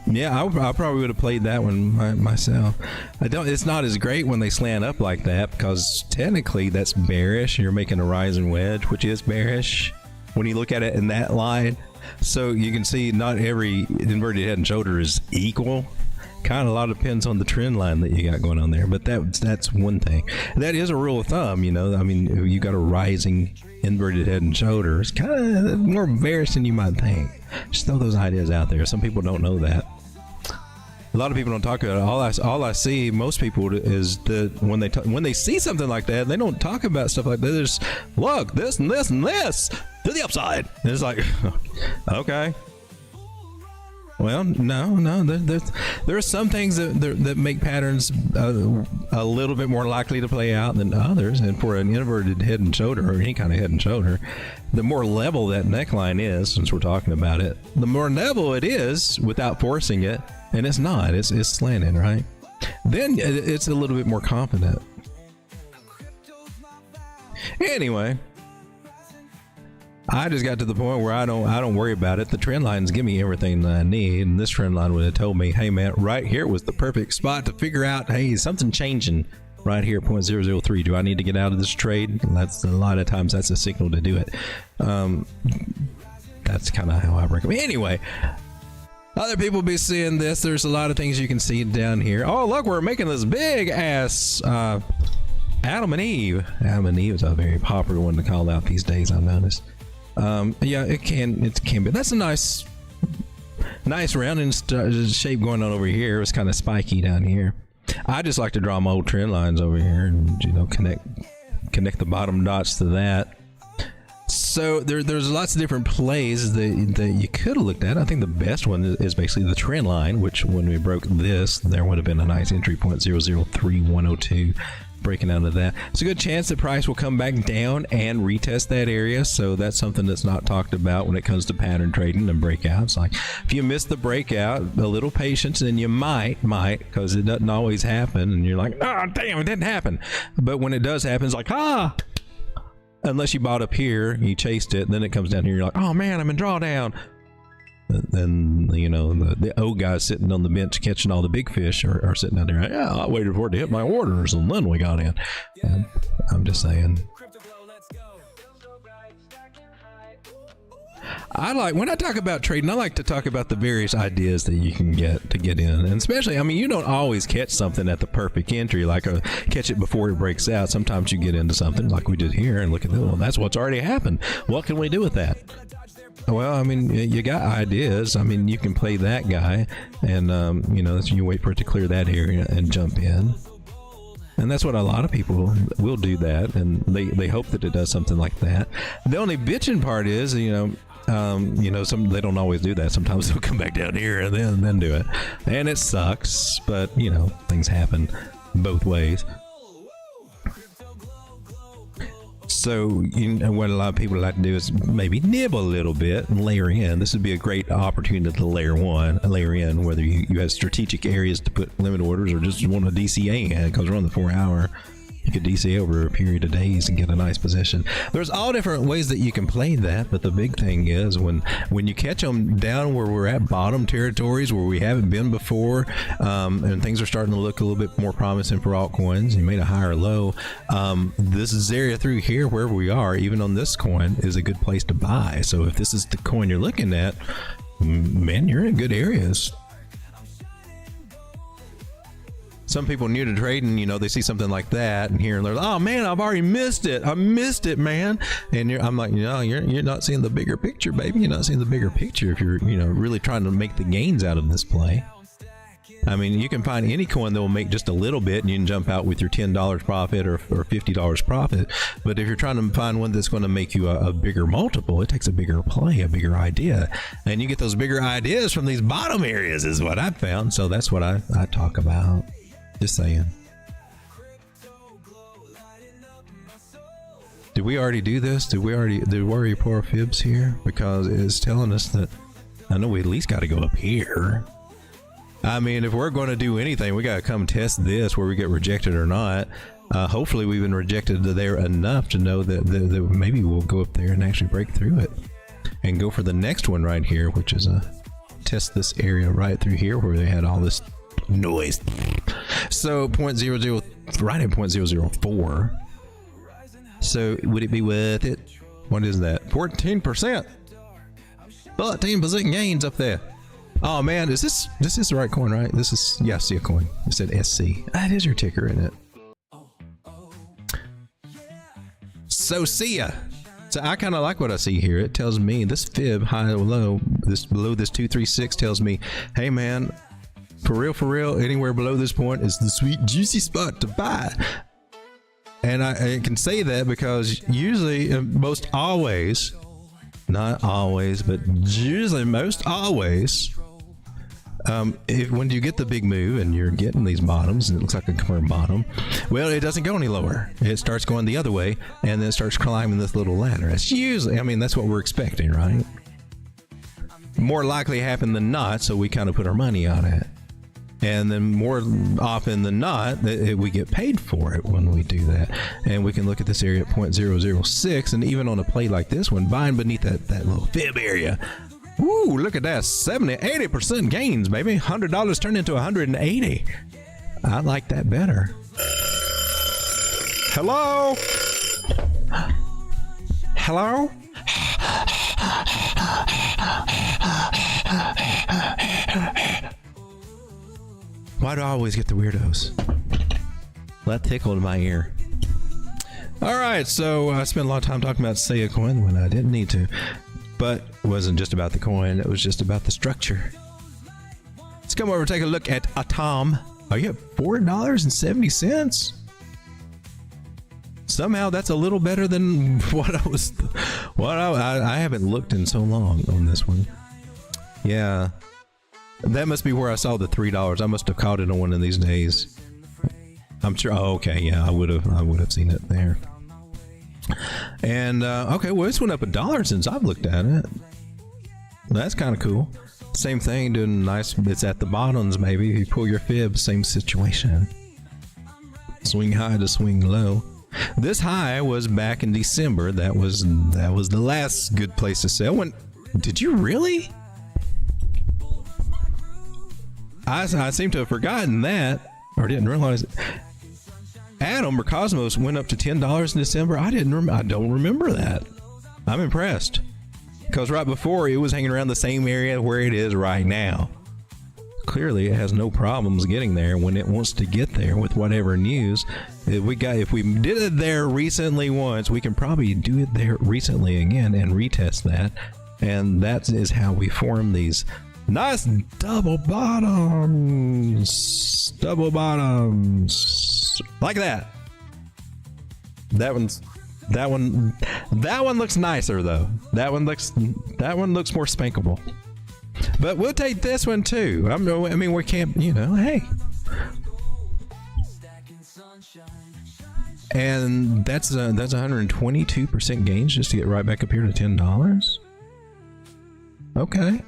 Yeah, I probably would have played that one myself. It's not as great when they slant up like that, because technically that's bearish. You're making a rising wedge, which is bearish when you look at it in that line. So you can see not every inverted head and shoulder is equal. Kind of a lot depends on the trend line that you got going on there. But that's one thing. That is a rule of thumb, you know. I mean, you got a rising inverted head and shoulder. It's kind of more bearish than you might think. Just throw those ideas out there. Some people don't know that. A lot of people don't talk about it. All I see, most people, is that when they see something like that, they don't talk about stuff like that. They just look, this and this and this to the upside. And it's like, okay. Well, no. There are some things that make patterns a little bit more likely to play out than others. And for an inverted head and shoulder, or any kind of head and shoulder, the more level that neckline is, since we're talking about it, the more level it is without forcing it. And it's not. It's slanted, right? Then it's a little bit more confident. Anyway, I just got to the point where I don't worry about it. The trend lines give me everything that I need, and this trend line would have told me, hey man, right here was the perfect spot to figure out, hey, something changing right here at 0.003. Do I need to get out of this trade? That's a lot of times that's a signal to do it. That's kind of how I recommend. Anyway. Other people be seeing this. There's a lot of things you can see down here. Oh, look, we're making this big ass Adam and Eve. Adam and Eve is a very popular one to call out these days, I've noticed. Yeah, it can be. That's a nice rounding shape going on over here. It's kind of spiky down here. I just like to draw my old trend lines over here and, you know, connect connect the bottom dots to that. So there's lots of different plays that you could have looked at. I think the best one is basically the trend line, which when we broke this, there would have been a nice entry point, 003102. Breaking out of that, it's a good chance the price will come back down and retest that area. So that's something that's not talked about when it comes to pattern trading and breakouts. Like if you miss the breakout, a little patience, and you might, because it doesn't always happen, and you're like, oh damn, it didn't happen. But when it does happen, it's like, unless you bought up here, you chased it, then it comes down here, you're like, oh man, I'm in drawdown. Then the old guys sitting on the bench catching all the big fish are sitting out there. Yeah, I waited for it to hit my orders, and then we got in. I'm just saying. When I talk about trading, I like to talk about the various ideas that you can get to get in, and especially, you don't always catch something at the perfect entry, like catch it before it breaks out. Sometimes you get into something like we did here, and look at that. Well, that's what's already happened. What can we do with that? Well, you got ideas. You can play that guy, and you wait for it to clear that area and jump in. And that's what a lot of people will do, that, and they hope that it does something like that. The only bitching part is, they don't always do that. Sometimes they'll come back down here and then do it, and it sucks. But things happen both ways. So what a lot of people like to do is maybe nibble a little bit and layer in. This would be a great opportunity to layer in, whether you have strategic areas to put limit orders or just want a DCA in, because we're on the 4 hour. You could DCA over a period of days and get a nice position. There's all different ways that you can play that, but the big thing is when you catch them down where we're at bottom territories where we haven't been before, and things are starting to look a little bit more promising for altcoins. You made a higher low. This is area through here, wherever we are, even on this coin, is a good place to buy. So if this is the coin you're looking at, man, you're in good areas. Some people new to trading, they see something like that and here and there, oh man, I've already missed it. I missed it, man. And I'm like, you're not seeing the bigger picture, baby. You're not seeing the bigger picture if you're, really trying to make the gains out of this play. You can find any coin that will make just a little bit, and you can jump out with your $10 profit or $50 profit. But if you're trying to find one that's going to make you a bigger multiple, it takes a bigger play, a bigger idea. And you get those bigger ideas from these bottom areas is what I've found. So that's what I talk about. Just saying. Did we already do this? Did we already pour our fibs here? Because it's telling us that, I know we at least got to go up here. If we're going to do anything, we got to come test this where we get rejected or not. Hopefully we've been rejected there enough to know that maybe we'll go up there and actually break through it and go for the next one right here, which is test this area right through here where they had all this noise. So 0.00, right at 0.004. So would it be worth it? What is that? 14%. 14% gains up there. Oh man, is this the right coin, right? This is, yeah, I see a coin. It said SC. That is your ticker, isn't it? So see ya. So I kind of like what I see here. It tells me this fib high or low, this below this 236 tells me, hey man, for real, anywhere below this point is the sweet juicy spot to buy. And I can say that because usually, most always, not always, but usually most always, when you get the big move and you're getting these bottoms and it looks like a confirmed bottom, well, it doesn't go any lower. It starts going the other way and then it starts climbing this little ladder. That's usually, that's what we're expecting, right? More likely happen than not, so we kind of put our money on it. And then more often than not, we get paid for it when we do that. And we can look at this area at 0.006, and even on a play like this one, buying beneath that little fib area. Woo, look at that, 80% gains, baby. $100 turned into $180. I like that better. Hello? Hello? Why do I always get the weirdos? That tickled my ear. All right, so I spent a lot of time talking about Saya coin when I didn't need to, but it wasn't just about the coin, it was just about the structure. Let's come over and take a look at Atom. Oh, you have $4.70. somehow that's a little better than what I haven't looked in so long on this one. Yeah, that must be where I saw the $3. I must have caught it on one of these days. I'm sure. Oh, okay, yeah, I would have seen it there. And okay, well, this went up $1 since I've looked at it. That's kind of cool. Same thing, doing nice. It's at the bottoms, maybe. If you pull your fib, same situation. Swing high to swing low. This high was back in December. That was the last good place to sell. Did you really? I seem to have forgotten that, or didn't realize it. Atom or Cosmos went up to $10 in December. I don't remember that. I'm impressed, because right before it was hanging around the same area where it is right now. Clearly, it has no problems getting there when it wants to get there with whatever news. If we did it there recently once, we can probably do it there recently again and retest that. And that is how we form these nice double bottoms. Double bottoms. Like that. That one looks nicer though. That one looks more spankable. But we'll take this one too. I mean, we can't, hey. And that's 122% gains just to get right back up here to $10. Okay.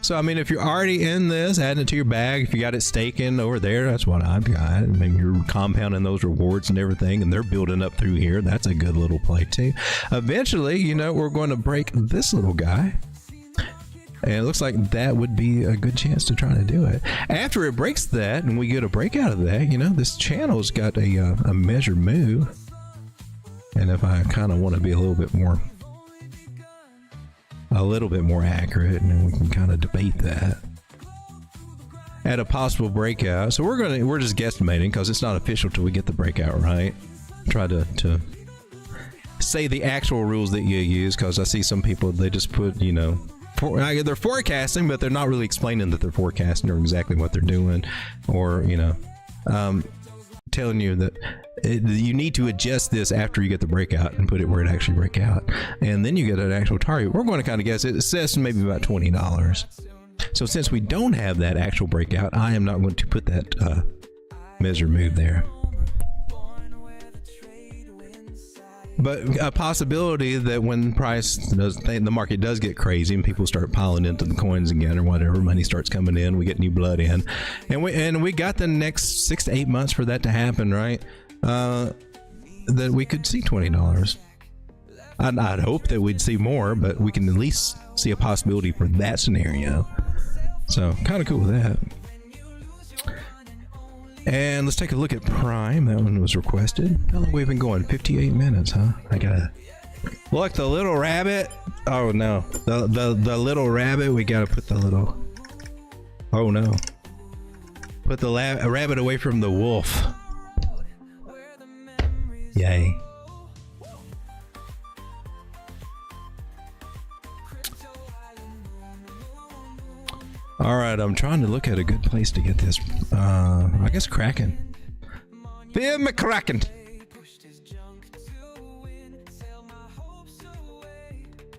So I mean, if you're already in this, adding it to your bag, if you got it staking over there, that's what I've got. Maybe you're compounding those rewards and everything, and they're building up through here. That's a good little play too. Eventually, we're going to break this little guy. And it looks like that would be a good chance to try to do it. After it breaks that, and we get a breakout of that, this channel's got a measured move. And if I kind of want to be a little bit more accurate, and then we can kind of debate that at a possible breakout. So we're just guesstimating, because it's not official till we get the breakout right. Try to say the actual rules that you use, because I see some people, they just put they're forecasting, but they're not really explaining that they're forecasting or exactly what they're doing, or telling you that you need to adjust this after you get the breakout and put it where it actually break out, and then you get an actual target. We're going to kind of guess it says maybe about $20. So since we don't have that actual breakout, I am not going to put that measure move there. But a possibility that when the market does get crazy and people start piling into the coins again or whatever, money starts coming in, we get new blood in, and we got the next 6 to 8 months for that to happen, right? That we could see $20. I'd hope that we'd see more, but we can at least see a possibility for that scenario. So kind of cool with that. And let's take a look at Prime. That one was requested. How long have we been going? 58 minutes, huh? I gotta look. The little rabbit. Oh no, the little rabbit. We gotta put the little. Oh no. Put the rabbit away from the wolf. Yay. All right, I'm trying to look at a good place to get this. I guess Kraken. Fear me, Kraken.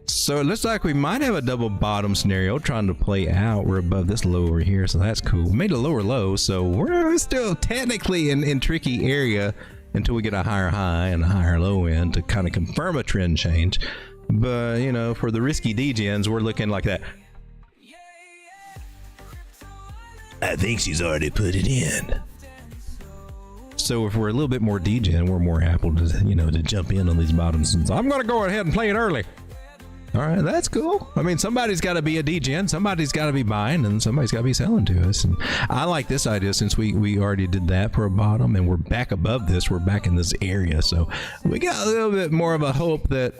So it looks like we might have a double bottom scenario trying to play out. We're above this low over here, so that's cool. We made a lower low, so we're still technically in tricky area until we get a higher high and a higher low end to kind of confirm a trend change. But for the risky degens, we're looking like that. I think she's already put it in. So if we're a little bit more degen, we're more able to, to jump in on these bottoms. And so I'm going to go ahead and play it early. All right, that's cool. I mean, somebody's got to be a degen, somebody's got to be buying, and somebody's got to be selling to us. And I like this idea, since we already did that for a bottom, and we're back above this. We're back in this area, so we got a little bit more of a hope that,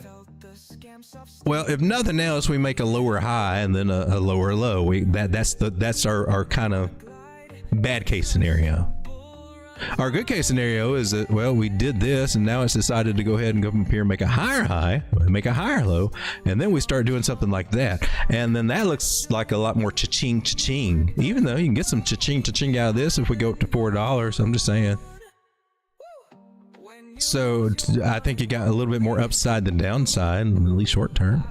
well, if nothing else, we make a lower high and then a lower low. That's our kind of bad case scenario. Our good case scenario is that, well, we did this and now it's decided to go ahead and go up here and make a higher high, make a higher low, and then we start doing something like that. And then that looks like a lot more cha-ching, cha-ching. Even though you can get some cha-ching, cha-ching out of this if we go up to $4. I'm just saying. So I think you got a little bit more upside than downside, at least short term.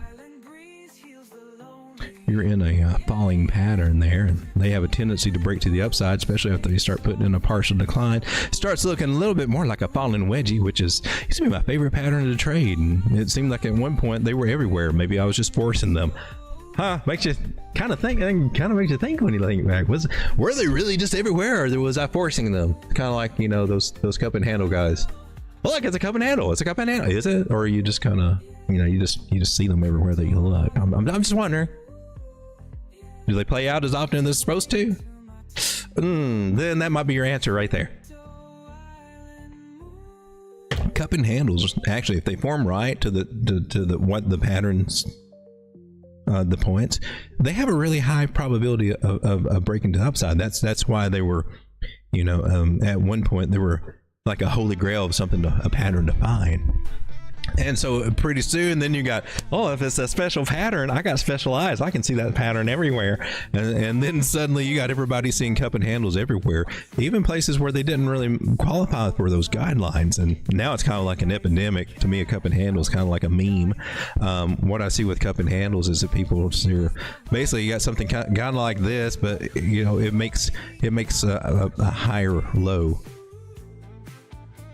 You're in a falling pattern there, and they have a tendency to break to the upside, especially after they start putting in a partial decline. It starts looking a little bit more like a falling wedgie, which used to be my favorite pattern to trade. And it seemed like at one point they were everywhere. Maybe I was just forcing them. Huh? Makes you kind of think. Kind of makes you think when you think back. Were they really just everywhere, or was I forcing them? Kind of like, you know, those cup and handle guys. Well, look, it's a cup and handle. It's a cup and handle. Is it? Or are you just kind of, you know, you just see them everywhere that you look? I'm just wondering. Do they play out as often as they're supposed to? Then that might be your answer right there. Cup and handles, actually, if they form right to the patterns, the points, they have a really high probability of breaking to the upside. That's why they were, you know, at one point they were like a holy grail of something, a pattern to find. And so pretty soon then you got, oh, if it's a special pattern, I got special eyes, I can see that pattern everywhere. And then suddenly you got everybody seeing cup and handles everywhere, even places where they didn't really qualify for those guidelines. And now it's kind of like an epidemic. To me, a cup and handle is kind of like a meme. What I see with cup and handles is that people basically, you got something kind of like this, but you know, it makes a higher low.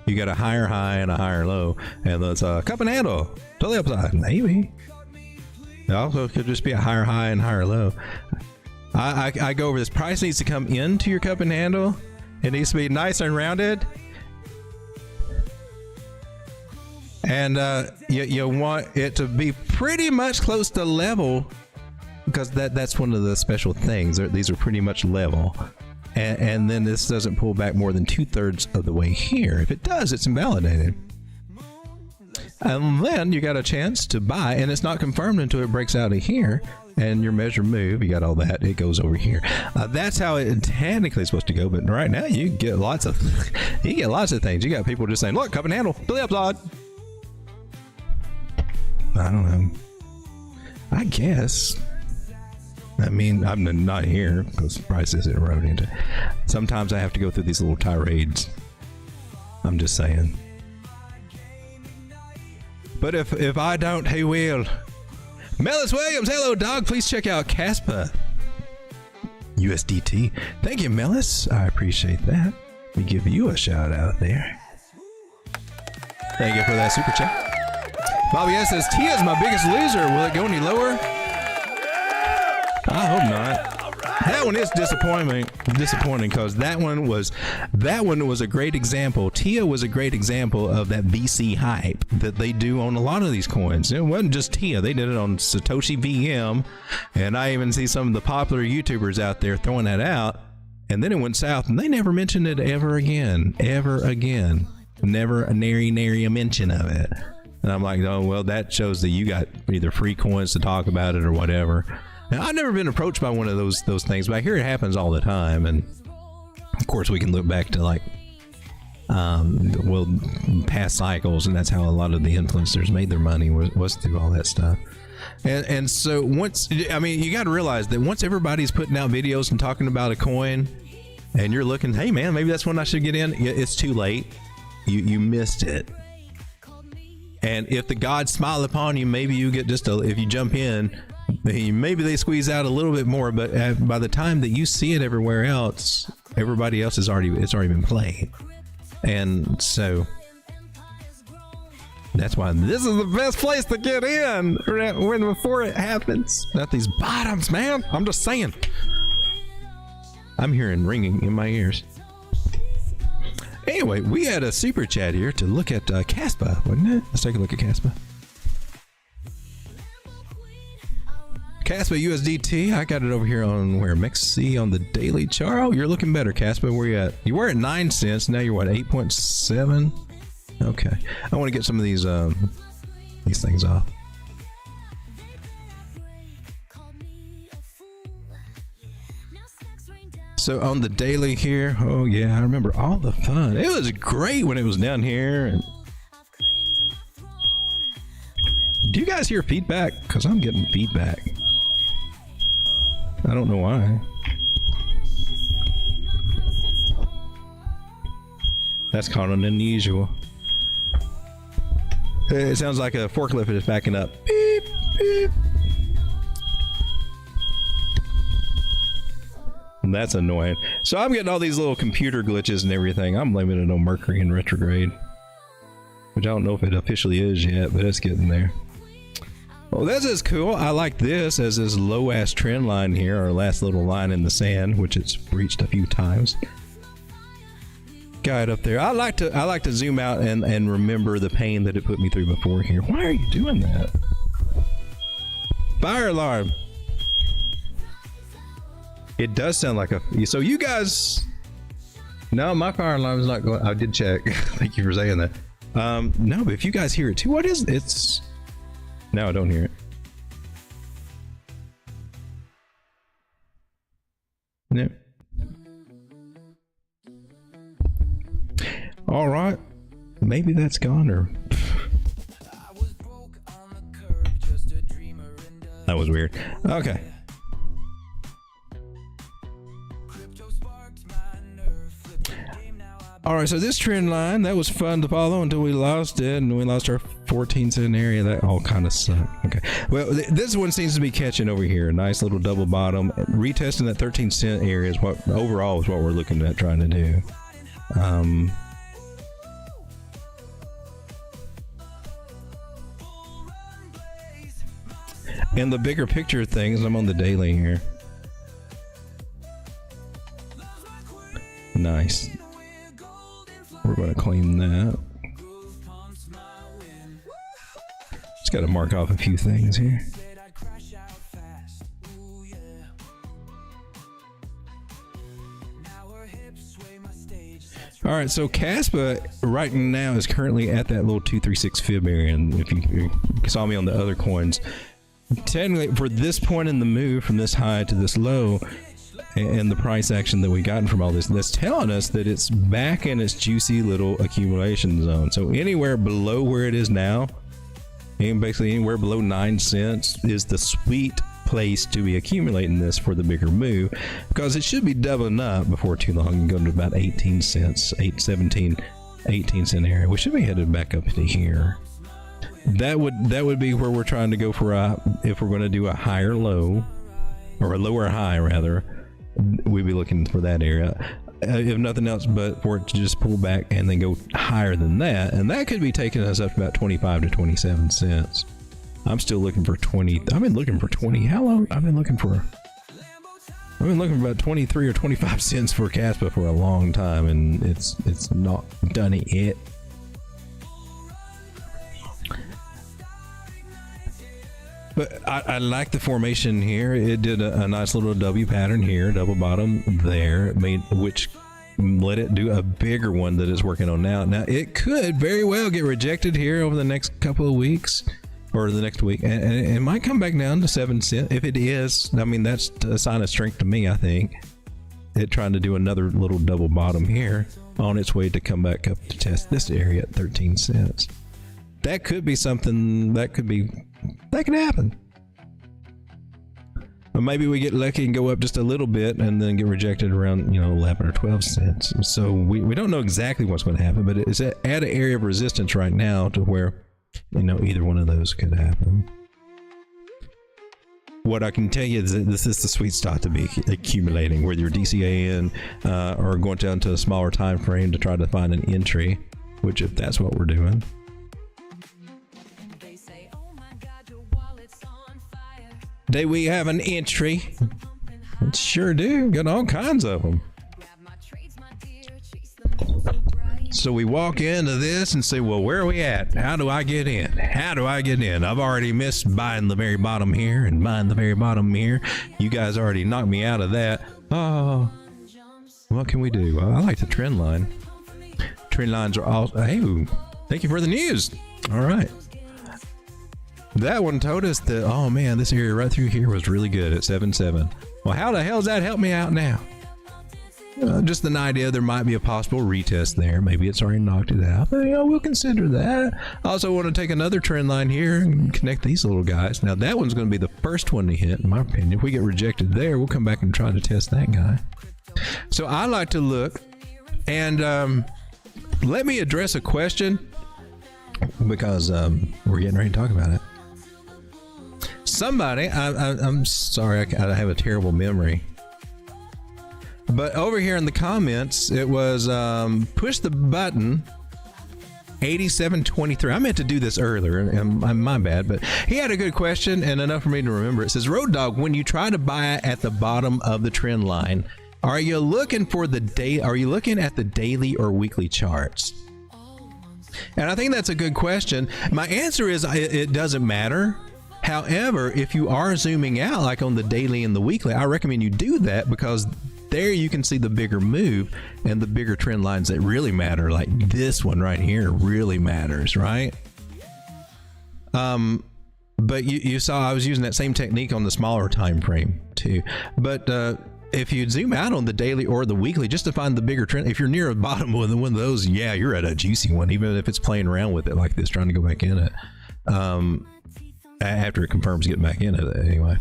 You got a higher high and a higher low, and that's a cup and handle to the upside. Maybe it also could just be a higher high and higher low. I go over this. Price needs to come into your cup and handle. It needs to be nice and rounded, and you want it to be pretty much close to level, because that's one of the special things. These are pretty much level. And then this doesn't pull back more than 2/3 of the way here. If it does, it's invalidated. And then you got a chance to buy, and it's not confirmed until it breaks out of here. And your measure move, you got all that, it goes over here. That's how it technically is supposed to go. But right now, you get lots of things. You got people just saying, "Look, cup and handle, to the upside." I don't know. I guess. I mean, I'm not here because the price is eroding. Sometimes I have to go through these little tirades. I'm just saying. But if I don't, who will? Melis Williams, hello dog. Please check out Caspa USDT. Thank you, Melis. I appreciate that. Let me give you a shout out there. Thank you for that super chat. Bobby S says, Tia is my biggest loser. Will it go any lower? I hope not. That one is disappointing because that one was a great example. Tia was a great example of that VC hype that they do on a lot of these coins. It wasn't just Tia; they did it on Satoshi VM, and I even see some of the popular YouTubers out there throwing that out. And then it went south, and they never mentioned it ever again. Never a nary a mention of it. And I'm like, oh well, that shows that you got either free coins to talk about it or whatever. Now, I've never been approached by one of those things, but I hear it happens all the time. And of course, we can look back to like, past cycles, and that's how a lot of the influencers made their money was through all that stuff. And so you got to realize that once everybody's putting out videos and talking about a coin, and you're looking, hey man, maybe that's when I should get in. It's too late. You missed it. And if the gods smile upon you, maybe you get if you jump in. Maybe they squeeze out a little bit more, but by the time that you see it everywhere else, everybody else it's already been played. And so that's why this is the best place to get in before it happens. Not these bottoms, man. I'm just saying. I'm hearing ringing in my ears. Anyway, we had a super chat here to look at Caspa, wasn't it? Let's take a look at Caspa. Caspa USDT, I got it over here on where MEXC on the daily chart. Oh, you're looking better, Caspa. Where you at? You were at 9 cents. Now you're what, 8.7? Okay. I want to get some of these things off. So on the daily here, oh yeah, I remember all the fun. It was great when it was down here. And do you guys hear feedback? Because I'm getting feedback. I don't know why. That's kind of unusual. It sounds like a forklift is backing up. Beep, beep. And that's annoying. So I'm getting all these little computer glitches and everything. I'm blaming it on Mercury in retrograde, which I don't know if it officially is yet, but it's getting there. Well, this is cool. I like this as this low ass trend line here, our last little line in the sand, which it's breached a few times. Got it up there. I like to zoom out and remember the pain that it put me through before here. Why are you doing that? Fire alarm. It does sound like a. So you guys. No, my fire alarm is not going. I did check. Thank you for saying that. No, but if you guys hear it too, what is it? It's. No, I don't hear it. No. All right. Maybe that's gone or. That was weird. Okay. All right, so this trend line, that was fun to follow until we lost it, and we lost our 14-cent area. That all kind of sucked. Okay, well, this one seems to be catching over here. Nice little double bottom. Retesting that 13-cent area is what overall is what we're looking at trying to do. And the bigger picture things, I'm on the daily here. Nice. We're going to claim that. Just got to mark off a few things here. All right, so Caspa right now is currently at that little 236 fib area, and if you saw me on the other coins, technically for this point in the move from this high to this low, and the price action that we gotten from all this, that's telling us that it's back in its juicy little accumulation zone. So anywhere below where it is now, and basically anywhere below 9 cents is the sweet place to be accumulating this for the bigger move, because it should be doubling up before too long and going to about 18 cents, 18 cent area. We should be headed back up to here. That would be where we're trying to go for if we're going to do a higher low, or a lower high rather. We'd be looking for that area, if nothing else but for it to just pull back and then go higher than that, and that could be taking us up to about 25 to 27 cents. I'm still looking for 20. I've been looking for 20. How long? I've been looking for about 23 or 25 cents for Caspa for a long time, and it's not done it yet. But I like the formation here. It did a nice little W pattern here, double bottom there, which let it do a bigger one that it's working on now. Now, it could very well get rejected here over the next couple of weeks, or the next week, and it might come back down to 7 cents. If it is, I mean, that's a sign of strength to me, I think. It trying to do another little double bottom here on its way to come back up to test this area at 13 cents. That could be something that could happen. But maybe we get lucky and go up just a little bit and then get rejected around 11 or 12 cents. So we don't know exactly what's going to happen, but it's at an area of resistance right now to where either one of those could happen. What I can tell you is that this is the sweet spot to be accumulating, whether you're DCAing or going down to a smaller time frame to try to find an entry, which if that's what we're doing. Do we have an entry? Sure do. Got all kinds of them. So we walk into this and say, well, where are we at? How do I get in? How do I get in? I've already missed buying the very bottom here and buying the very bottom here. You guys already knocked me out of that. Oh, what can we do? Well, I like the trend line. Trend lines are all. Hey, thank you for the news. All right. That one told us that, oh man, this area right through here was really good at 7.7. Well, how the hell does that help me out now? Just an idea there might be a possible retest there. Maybe it's already knocked it out. But, we'll consider that. I also want to take another trend line here and connect these little guys. Now, that one's going to be the first one to hit, in my opinion. If we get rejected there, we'll come back and try to test that guy. So I like to look and let me address a question because we're getting ready to talk about it. Somebody, I'm sorry, I have a terrible memory. But over here in the comments, it was push the button 8723. I meant to do this earlier, and my bad, but he had a good question and enough for me to remember. It says, Road Dog, when you try to buy at the bottom of the trend line, are you looking for the day? Are you looking at the daily or weekly charts? And I think that's a good question. My answer is it doesn't matter. However, if you are zooming out like on the daily and the weekly, I recommend you do that because there you can see the bigger move and the bigger trend lines that really matter, like this one right here really matters, right? But you saw I was using that same technique on the smaller time frame too. But if you zoom out on the daily or the weekly just to find the bigger trend, if you're near the bottom of one of those, yeah, you're at a juicy one, even if it's playing around with it like this, trying to go back in it. After it confirms getting back in it anyway.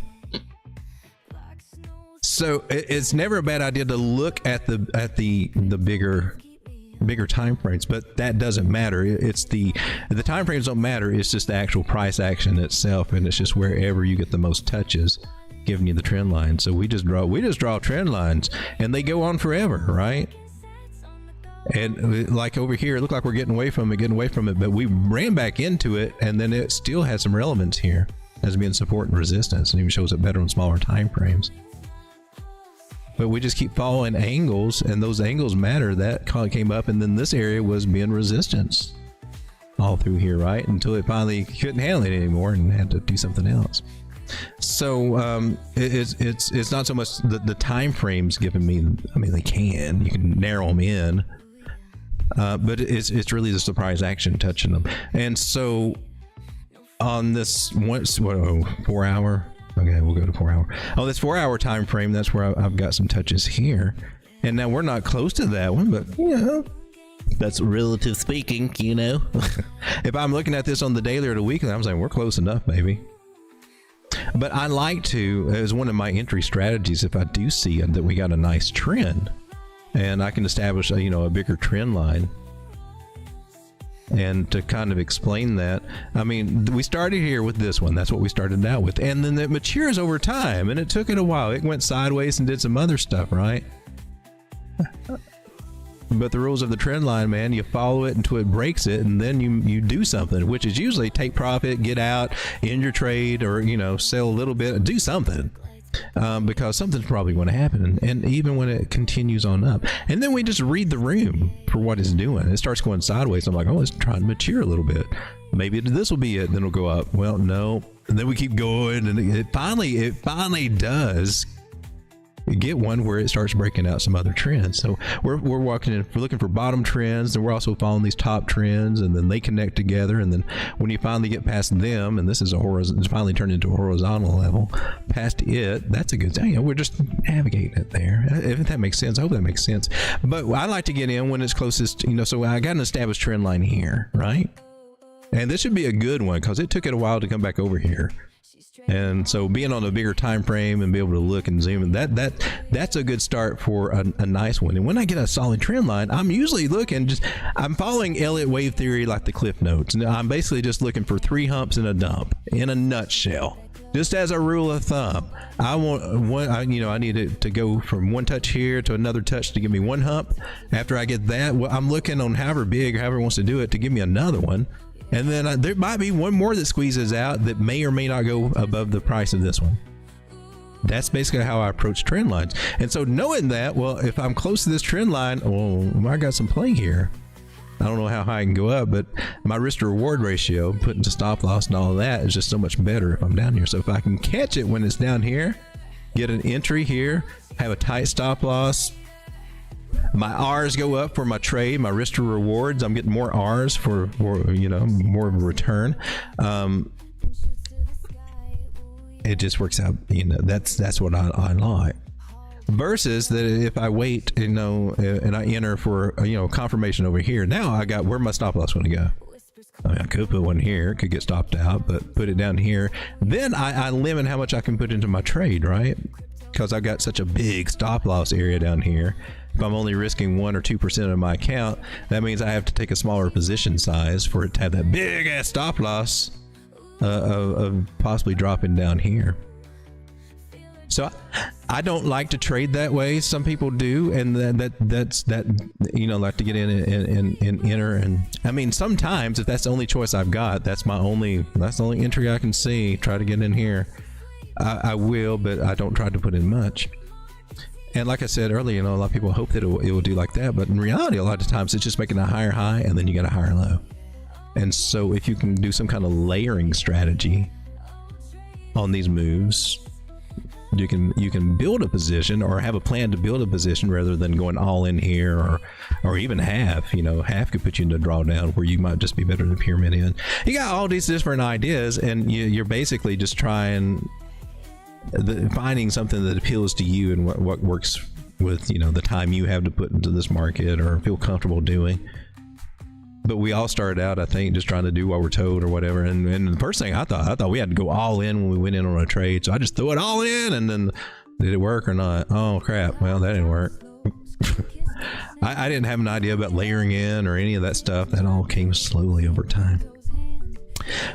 So it's never a bad idea to look at the bigger time frames, but that doesn't matter. It's the time frames don't matter. It's just the actual price action itself, and it's just wherever you get the most touches, giving you the trend line. So we just draw trend lines, and they go on forever, right? And like over here, it looked like we're getting away from it, but we ran back into it, and then it still has some relevance here as being support and resistance, and even shows up better on smaller time frames. But we just keep following angles, and those angles matter. That came up, and then this area was being resistance all through here, right? Until it finally couldn't handle it anymore and had to do something else. So it's not so much the time frames giving me. I mean, you can narrow them in, but it's really the surprise action touching them. And so on this 4 hour. Okay, we'll go to 4 hour. Oh, this 4 hour time frame, that's where I've got some touches here. And now we're not close to that one, but you know, that's relative speaking, you know. If I'm looking at this on the daily or the weekly, I'm saying we're close enough, maybe. But I like to, as one of my entry strategies, if I do see that we got a nice trend and I can establish a bigger trend line. And to kind of explain that, I mean, we started here with this one. That's what we started out with. And then it matures over time, and it took it a while. It went sideways and did some other stuff, right? But the rules of the trend line, man, you follow it until it breaks it, and then you do something, which is usually take profit, get out, end your trade, or, sell a little bit, do something. Because something's probably going to happen, and even when it continues on up, and then we just read the room for what it's doing. It starts going sideways. I'm like, oh, it's trying to mature a little bit. Maybe this will be it. Then it'll go up. Well, no, and then we keep going, and it finally does get one where it starts breaking out some other trends. So we're walking in, we're looking for bottom trends, and we're also following these top trends, and then they connect together. And then when you finally get past them, and this is it's finally turned into a horizontal level, past it, that's a good thing. We're just navigating it there. If that makes sense, I hope that makes sense. But I like to get in when it's closest, so I got an established trend line here, right? And this should be a good one because it took it a while to come back over here. And so being on a bigger time frame and be able to look and zoom, and that's a good start for a nice one. And when I get a solid trend line, I'm usually I'm following Elliott wave theory like the cliff notes. And I'm basically just looking for 3 humps and a dump in a nutshell. Just as a rule of thumb, I need it to go from one touch here to another touch to give me 1 hump. After I get that, I'm looking on however big or however wants to do it to give me another one. And then there might be one more that squeezes out that may or may not go above the price of this one. That's basically how I approach trend lines. And so knowing that, well, if I'm close to this trend line, I got some play here. I don't know how high I can go up, but my risk to reward ratio, putting to stop loss and all of that, is just so much better if I'm down here. So if I can catch it when it's down here, get an entry here, have a tight stop loss, my R's go up for my trade, my risk to rewards, I'm getting more R's for more of a return. It just works out, that's what I like. Versus that if I wait, and I enter for confirmation over here, now I got where my stop loss want to go. I mean, I could put one here, could get stopped out, but put it down here. Then I limit how much I can put into my trade, right? Because I've got such a big stop loss area down here. if I'm only risking 1 or 2% of my account, that means I have to take a smaller position size for it to have that big ass stop loss of possibly dropping down here. So I don't like to trade that way. Some people do, and that's like to get in and enter. And I mean, sometimes if that's the only choice I've got, that's the only entry I can see. Try to get in here. I will, but I don't try to put in much. And like I said earlier, a lot of people hope that it will do like that, but in reality, a lot of times it's just making a higher high and then you get a higher low. And so if you can do some kind of layering strategy on these moves, you can build a position or have a plan to build a position rather than going all in here or even half. Half could put you into drawdown where you might just be better than pyramid in. You got all these different ideas, and you're basically just trying finding something that appeals to you and what works with the time you have to put into this market or feel comfortable doing. But we all started out, I think, just trying to do what we're told or whatever. And the first thing I thought we had to go all in when we went in on a trade. So I just threw it all in, and then did it work or not? Oh crap! Well, that didn't work. I didn't have an idea about layering in or any of that stuff. That all came slowly over time.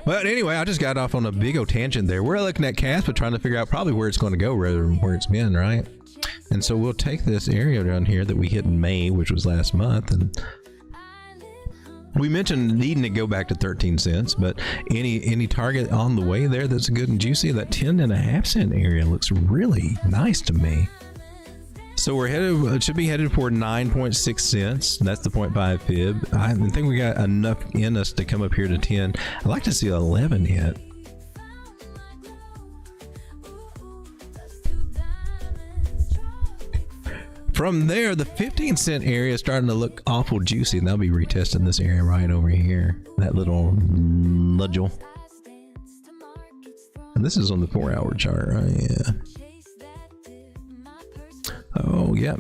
But anyway, I just got off on a big old tangent there. We're looking at CAS, but trying to figure out probably where it's going to go rather than where it's been, right? And so we'll take this area down here that we hit in May, which was last month, and we mentioned needing to go back to 13 cents, but any target on the way there that's good and juicy, that 10.5 cent area looks really nice to me. So we're should be headed for 9.6 cents. That's the 0.5 fib. I think we got enough in us to come up here to 10. I'd like to see 11 hit. From there, the 15 cent area is starting to look awful juicy, and they'll be retesting this area right over here. That little nudgel. And this is on the 4-hour chart, right? Yeah. Oh, yeah.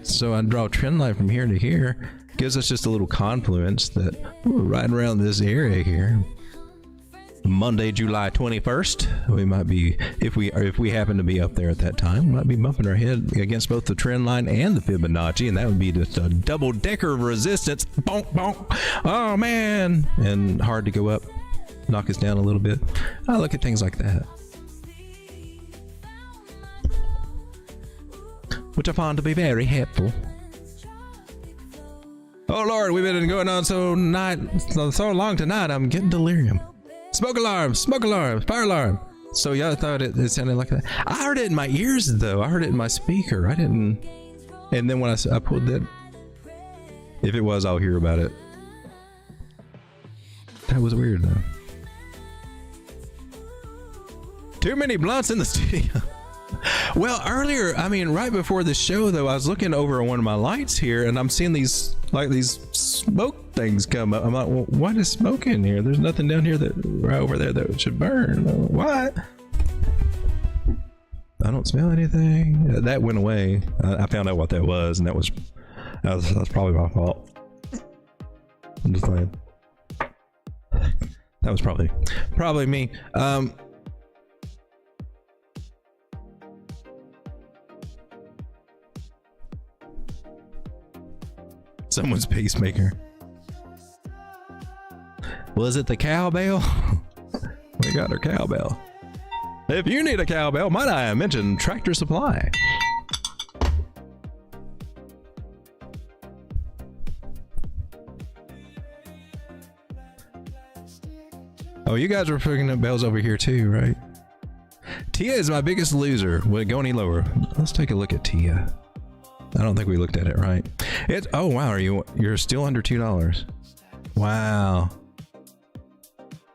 So I draw a trend line from here to here. Gives us just a little confluence that we're right around this area here. Monday, July 21st, we might be, if we happen to be up there at that time, we might be bumping our head against both the trend line and the Fibonacci, and that would be just a double-decker of resistance. Bonk, bonk. Oh, man. And hard to go up, knock us down a little bit. I look at things like that, which I find to be very helpful. Oh, Lord, we've been going on so long tonight, I'm getting delirium. Smoke alarm, fire alarm. So y'all thought it sounded like that. I heard it in my ears though. I heard it in my speaker. I didn't. And then when I pulled that, if it was, I'll hear about it. That was weird though. Too many blunts in the studio. Well, earlier, right before the show though, I was looking over one of my lights here and I'm seeing these smoke things come up. I'm like, well, what is smoke in here? There's nothing down here right over there that should burn. What? I don't smell anything. That went away. I found out what that was, and that was probably my fault. I'm just playing. That was probably me. Someone's pacemaker. Was it the cowbell? We got our cowbell. If you need a cowbell, might I mention Tractor Supply? Oh, you guys are picking up bells over here too, right? Tia is my biggest loser. Would it go any lower? Let's take a look at Tia. I don't think we looked at it right. Oh wow, you're still under $2. Wow.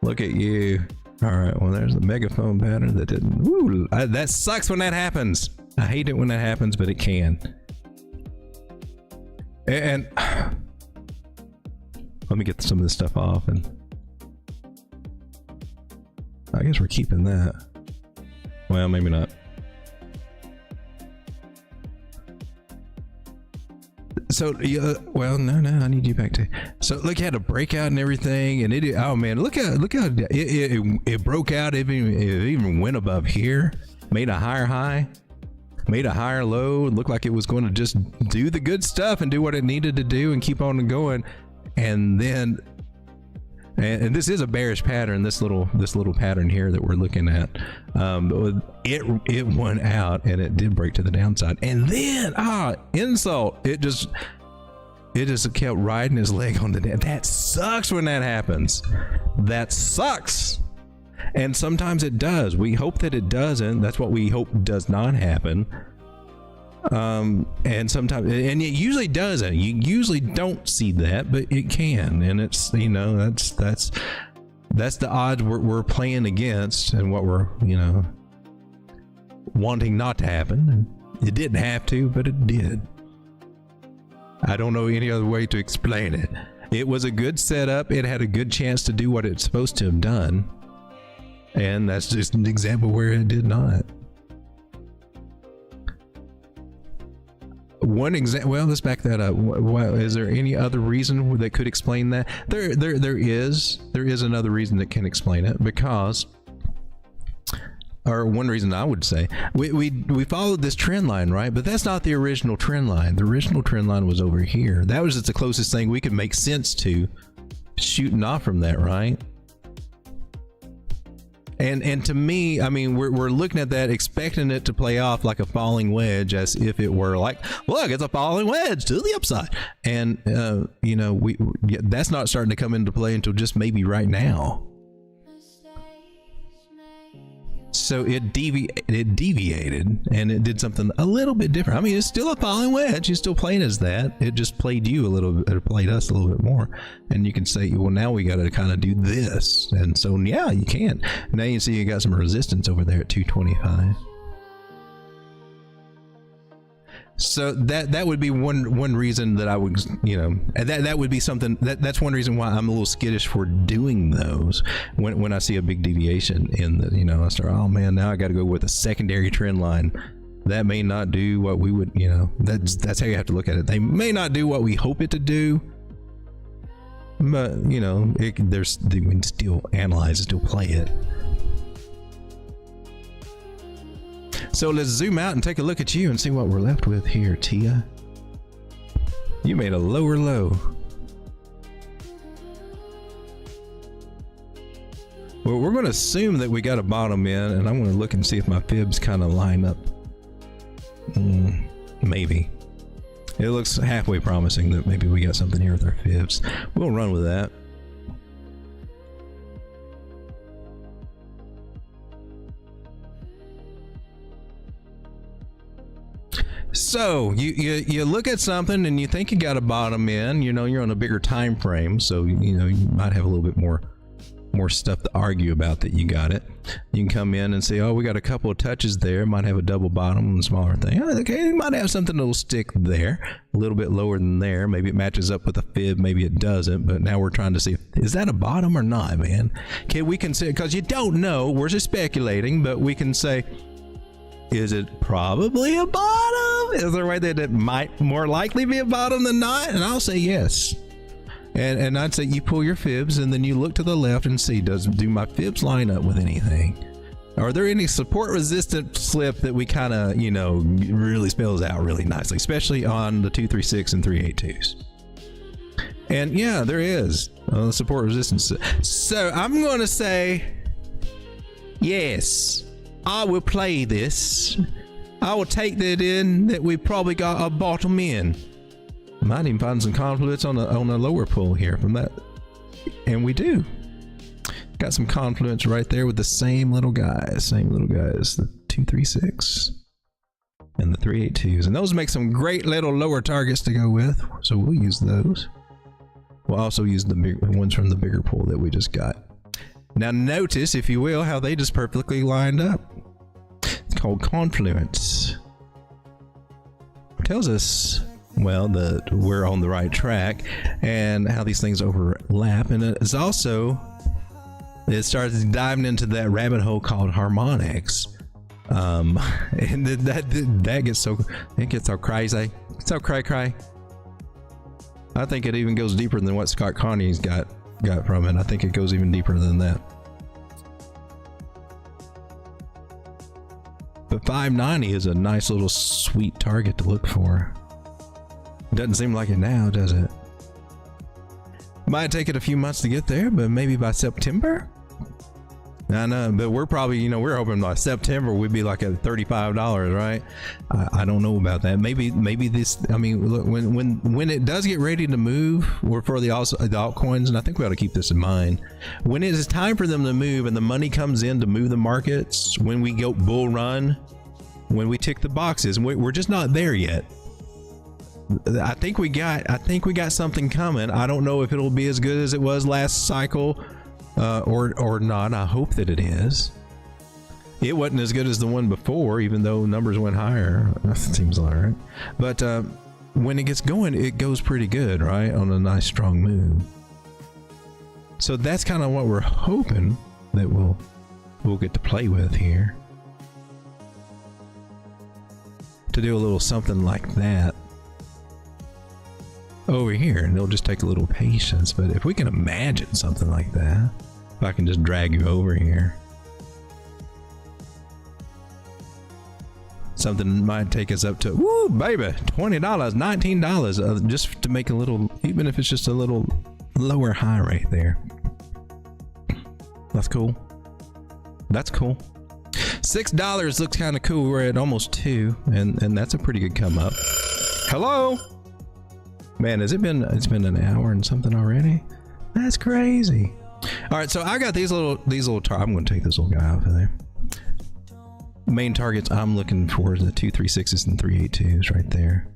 Look at you. All right, well there's the megaphone pattern that didn't. Woo, that sucks when that happens. I hate it when that happens, but it can. And let me get some of this stuff off, and I guess we're keeping that. Well, maybe not. So, well, no, I need you back to. So, look, you had a breakout and everything, and it. Oh man, look how it broke out. It even went above here, made a higher high. made a higher low, looked like it was going to just do the good stuff and do what it needed to do and keep on going. And then, and this is a bearish pattern, this little pattern here that we're looking at. It went out and it did break to the downside. And then, insult, it just kept riding his leg on the down. That sucks when that happens. That sucks. And sometimes it does. We hope that it doesn't. That's what we hope does not happen. And sometimes, and it usually doesn't. You usually don't see that, but it can. And it's, you know, that's the odds we're playing against, and what we're, you know, wanting not to happen. And it didn't have to, but it did. I don't know any other way to explain it. It was a good setup. It had a good chance to do what it's supposed to have done. And that's just an example where it did not. One example. Well, let's back that up. Is there any other reason that could explain that? There is another reason that can explain it, because, or one reason I would say, we followed this trend line, right? But that's not the original trend line. The original trend line was over here. That was just the closest thing we could make sense to shooting off from that, right? And to me, I mean, we're looking at that, expecting it to play off like a falling wedge, as if it were like, look, it's a falling wedge to the upside. And you know, that's not starting to come into play until just maybe right now. So it deviated, and it did something a little bit different. I mean, it's still a falling wedge. It's still playing as that. It just played you a little bit, or played us a little bit more. And you can say, well, now we got to kind of do this. And so, yeah, you can. Now you can see you got some resistance over there at 225. So that would be one reason that I would, you know, that would be something that's one reason why I'm a little skittish for doing those when I see a big deviation in the, you know, I start, oh man, now I got to go with a secondary trend line. That may not do what we would, you know, that's how you have to look at it. They may not do what we hope it to do, but you know, we can still analyze, still play it. So let's zoom out and take a look at you and see what we're left with here, Tia. You made a lower low. Well, we're going to assume that we got a bottom in, and I'm going to look and see if my fibs kind of line up. Maybe. It looks halfway promising that maybe we got something here with our fibs. We'll run with that. So you look at something and you think you got a bottom in, you know, you're on a bigger time frame, so you know you might have a little bit more stuff to argue about that you got it. You can come in and say, oh, we got a couple of touches there, might have a double bottom and smaller thing. Okay, you might have something that'll stick there, a little bit lower than there. Maybe it matches up with a fib, maybe it doesn't, but now we're trying to see, is that a bottom or not, man? Okay, we can say, because you don't know, we're just speculating, but we can say, is it probably a bottom? Is there a way that it might more likely be a bottom than not? And I'll say yes. And I'd say you pull your fibs and then you look to the left and see, do my fibs line up with anything? Are there any support resistant slip that we kind of, you know, really spells out really nicely, especially on the 236 and 382s? And yeah, there is support resistance. So I'm going to say yes. I will play this. I will take that in that we probably got a bottom in. Might even find some confluence on a lower pull here from that. And we do. Got some confluence right there with the same little guys. The 236 and the 382s. And those make some great little lower targets to go with. So we'll use those. We'll also use the big ones from the bigger pull that we just got. Now notice, if you will, how they just perfectly lined up. It's called confluence. It tells us, well, that we're on the right track and how these things overlap. And it's also, it starts diving into that rabbit hole called harmonics. And that gets so, it gets so crazy. It's so cray. I think it even goes deeper than what Scott Connie's got from it. I think it goes even deeper than that. But 590 is a nice little sweet target to look for. Doesn't seem like it now, does it? Might take it a few months to get there, but maybe by September? I know, but we're probably, you know, we're hoping by September we'd be like at $35, right? I don't know about that. Maybe this, I mean, look, when it does get ready to move, or for the altcoins, and I think we ought to keep this in mind, when it is time for them to move and the money comes in to move the markets, when we go bull run, when we tick the boxes, we're just not there yet. I think we got something coming. I don't know if it'll be as good as it was last cycle. Or not. I hope that it is. It wasn't as good as the one before, even though numbers went higher. That seems all right. But when it gets going, it goes pretty good, right? On a nice strong move. So that's kind of what we're hoping that we'll get to play with here. To do a little something like that over here, and it'll just take a little patience. But if we can imagine something like that, if I can just drag you over here, something might take us up to, woo, baby, $20, $19, just to make a little, even if it's just a little lower high right there. That's cool. That's cool. $6 looks kind of cool. We're at almost 2, and that's a pretty good come up. Hello. Man, it's been an hour and something already? That's crazy. All right, so I got these little I'm going to take this little guy off of there. Main targets I'm looking for is the 236s and 382s right there.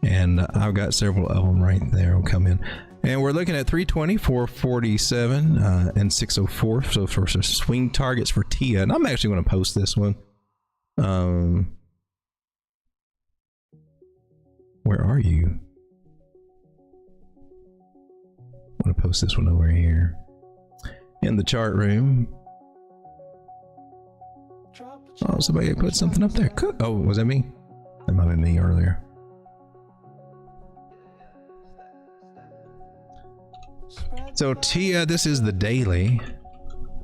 And I've got several of them right there will come in. And we're looking at 320, 447, and 604. So for some swing targets for TIA, and I'm actually going to post this one. Where are you? I'm going to post this one over here in the chart room. Oh, somebody put something up there. Oh, was that me? That might have been me earlier. So TIA, this is the daily,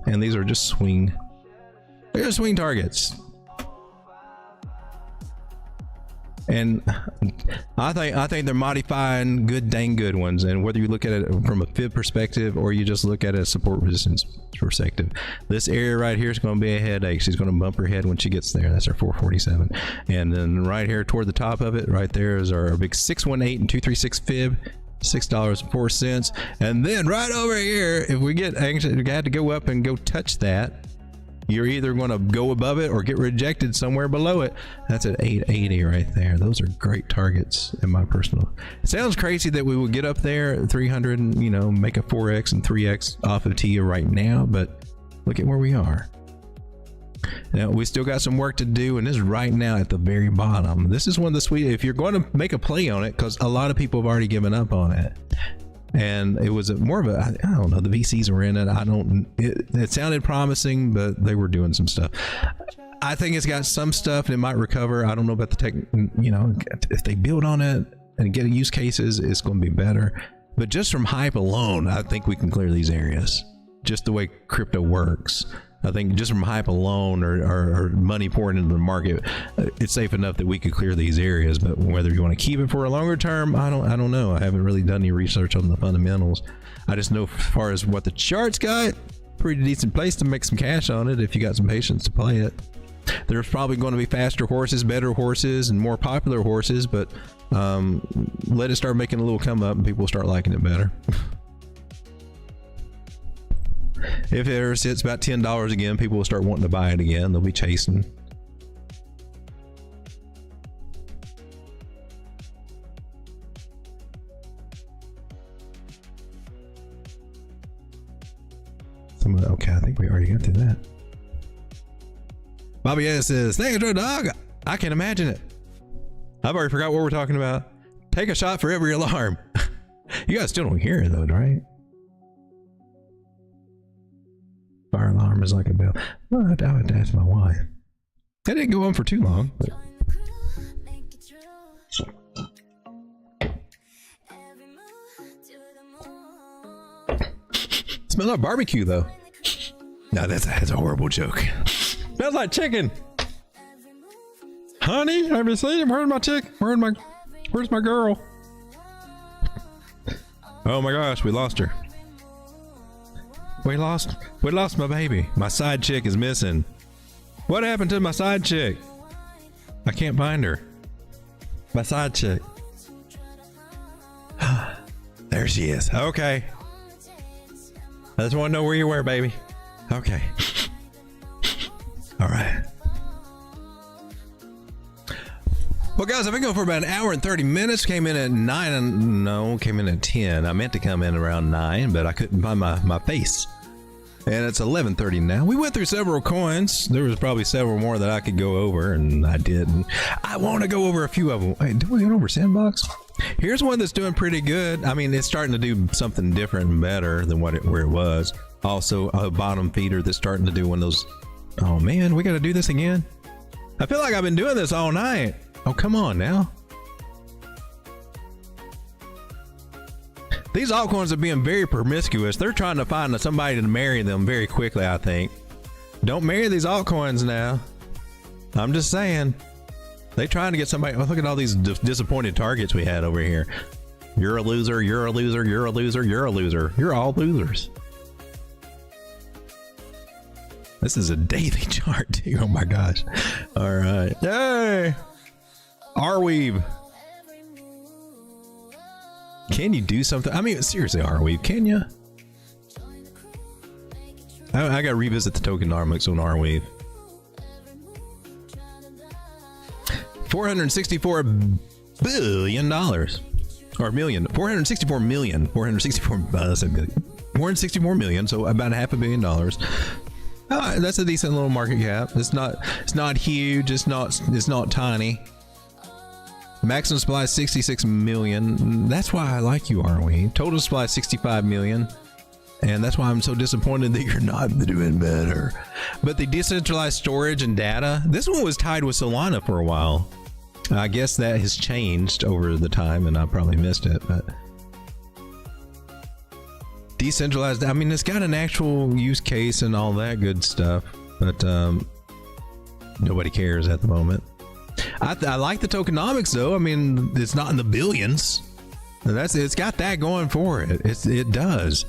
and these are just swing. They're swing targets. And I think they're mighty fine, good, dang good ones. And whether you look at it from a fib perspective or you just look at it as support resistance perspective, this area right here is going to be a headache. She's going to bump her head when she gets there. That's our 447. And then right here toward the top of it, right there is our big 618 and 236 fib. $6.04. And then right over here, if we get anxious, we had to go up and go touch that, you're either going to go above it or get rejected somewhere below it. That's at 880 right there. Those are great targets in my personal. It sounds crazy that we would get up there at 300 and, you know, make a 4x and 3x off of TIA right now, but look at where we are. Now we still got some work to do, and this is right now at the very bottom. This is one of the sweet, if you're going to make a play on it, because a lot of people have already given up on it. And it was more of a, I don't know, the VCs were in it. It sounded promising, but they were doing some stuff. I think it's got some stuff and it might recover. I don't know about the tech, you know, if they build on it and get use cases, it's going to be better. But just from hype alone, I think we can clear these areas. Just the way crypto works. I think just from hype alone or money pouring into the market, it's safe enough that we could clear these areas. But whether you want to keep it for a longer term, I don't know. I haven't really done any research on the fundamentals. I just know as far as what the charts got, pretty decent place to make some cash on it if you got some patience to play it. There's probably going to be faster horses, better horses, and more popular horses, but let it start making a little come up and people will start liking it better. If it ever sits about $10 again, people will start wanting to buy it again. They'll be chasing. Okay, I think we already got through that. Bobby S says, "Thanks, dog. I can imagine it. I've already forgot what we're talking about. Take a shot for every alarm." You guys still don't hear it though, right? Fire alarm is like a bell. Well, I would ask my wife. That didn't go on for too long. But... Smell like barbecue though. No, that's a horrible joke. That's like chicken. Honey, have you seen him? Where's my chick? Where's my girl? Oh my gosh, we lost her. We lost my baby. My side chick is missing. What happened to my side chick? I can't find her. My side chick. There she is. Okay. I just want to know where you were, baby. Okay. All right. Well, guys, I've been going for about an hour and 30 minutes. Came in at 9. Came in at 10. I meant to come in around 9, but I couldn't find my face. And it's 11:30 now. We went through several coins. There was probably several more that I could go over, and I didn't. I want to go over a few of them. Hey, did we go over Sandbox? Here's one that's doing pretty good. I mean, it's starting to do something different and better than where it was. Also, a bottom feeder that's starting to do one of those. Oh man, we got to do this again. I feel like I've been doing this all night. Oh, come on now. These altcoins are being very promiscuous. They're trying to find somebody to marry them very quickly, I think. Don't marry these altcoins now. I'm just saying. They trying to get somebody. Oh, look at all these disappointed targets we had over here. You're a loser. You're a loser. You're a loser. You're a loser. You're all losers. This is a daily chart, too. Oh my gosh. All right. Yay. Arweave. Can you do something? I mean, seriously, Arweave, can you? I gotta revisit the tokenomics on Arweave. $464 billion. Or million. 464 million. 464 million, so about $500 million. That's a decent little market cap. It's not huge. It's not tiny. Maximum supply is 66 million. That's why I like you, aren't we? Total supply is 65 million. And that's why I'm so disappointed that you're not doing better. But the decentralized storage and data, this one was tied with Solana for a while. I guess that has changed over the time, and I probably missed it. But decentralized, I mean, it's got an actual use case and all that good stuff. But nobody cares at the moment. I like the tokenomics though. I mean, it's not in the billions. It's got that going for it. It does.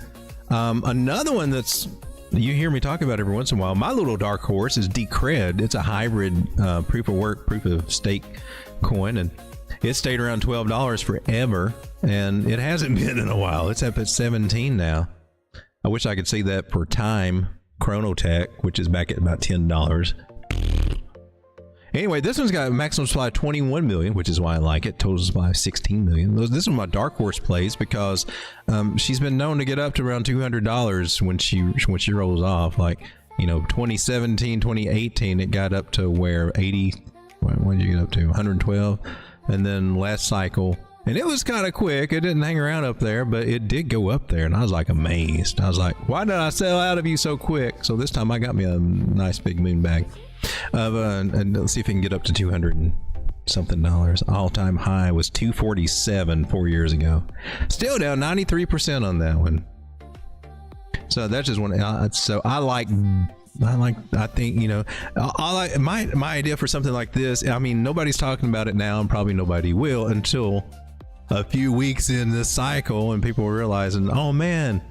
Another one that's you hear me talk about every once in a while. My little dark horse is Decred. It's a hybrid proof of work, proof of stake coin, and it stayed around $12 forever, and it hasn't been in a while. It's up at 17 now. I wish I could see that for Time Chronotech, which is back at about $10. Anyway, this one's got a maximum supply of 21 million, which is why I like it. Total supply of 16 million. This is my dark horse plays because she's been known to get up to around $200 when she rolls off. Like, you know, 2017, 2018, it got up to where 80. What did you get up to? 112, and then last cycle, and it was kind of quick. It didn't hang around up there, but it did go up there, and I was like amazed. I was like, why did I sell out of you so quick? So this time I got me a nice big moon bag. And let's see if we can get up to 200 and something dollars. All-time high was 247 4 years ago. Still down 93% on that one. So that's just one. So I think, you know, my idea for something like this. I mean, nobody's talking about it now, and probably nobody will until a few weeks in this cycle, and people are realizing, oh man,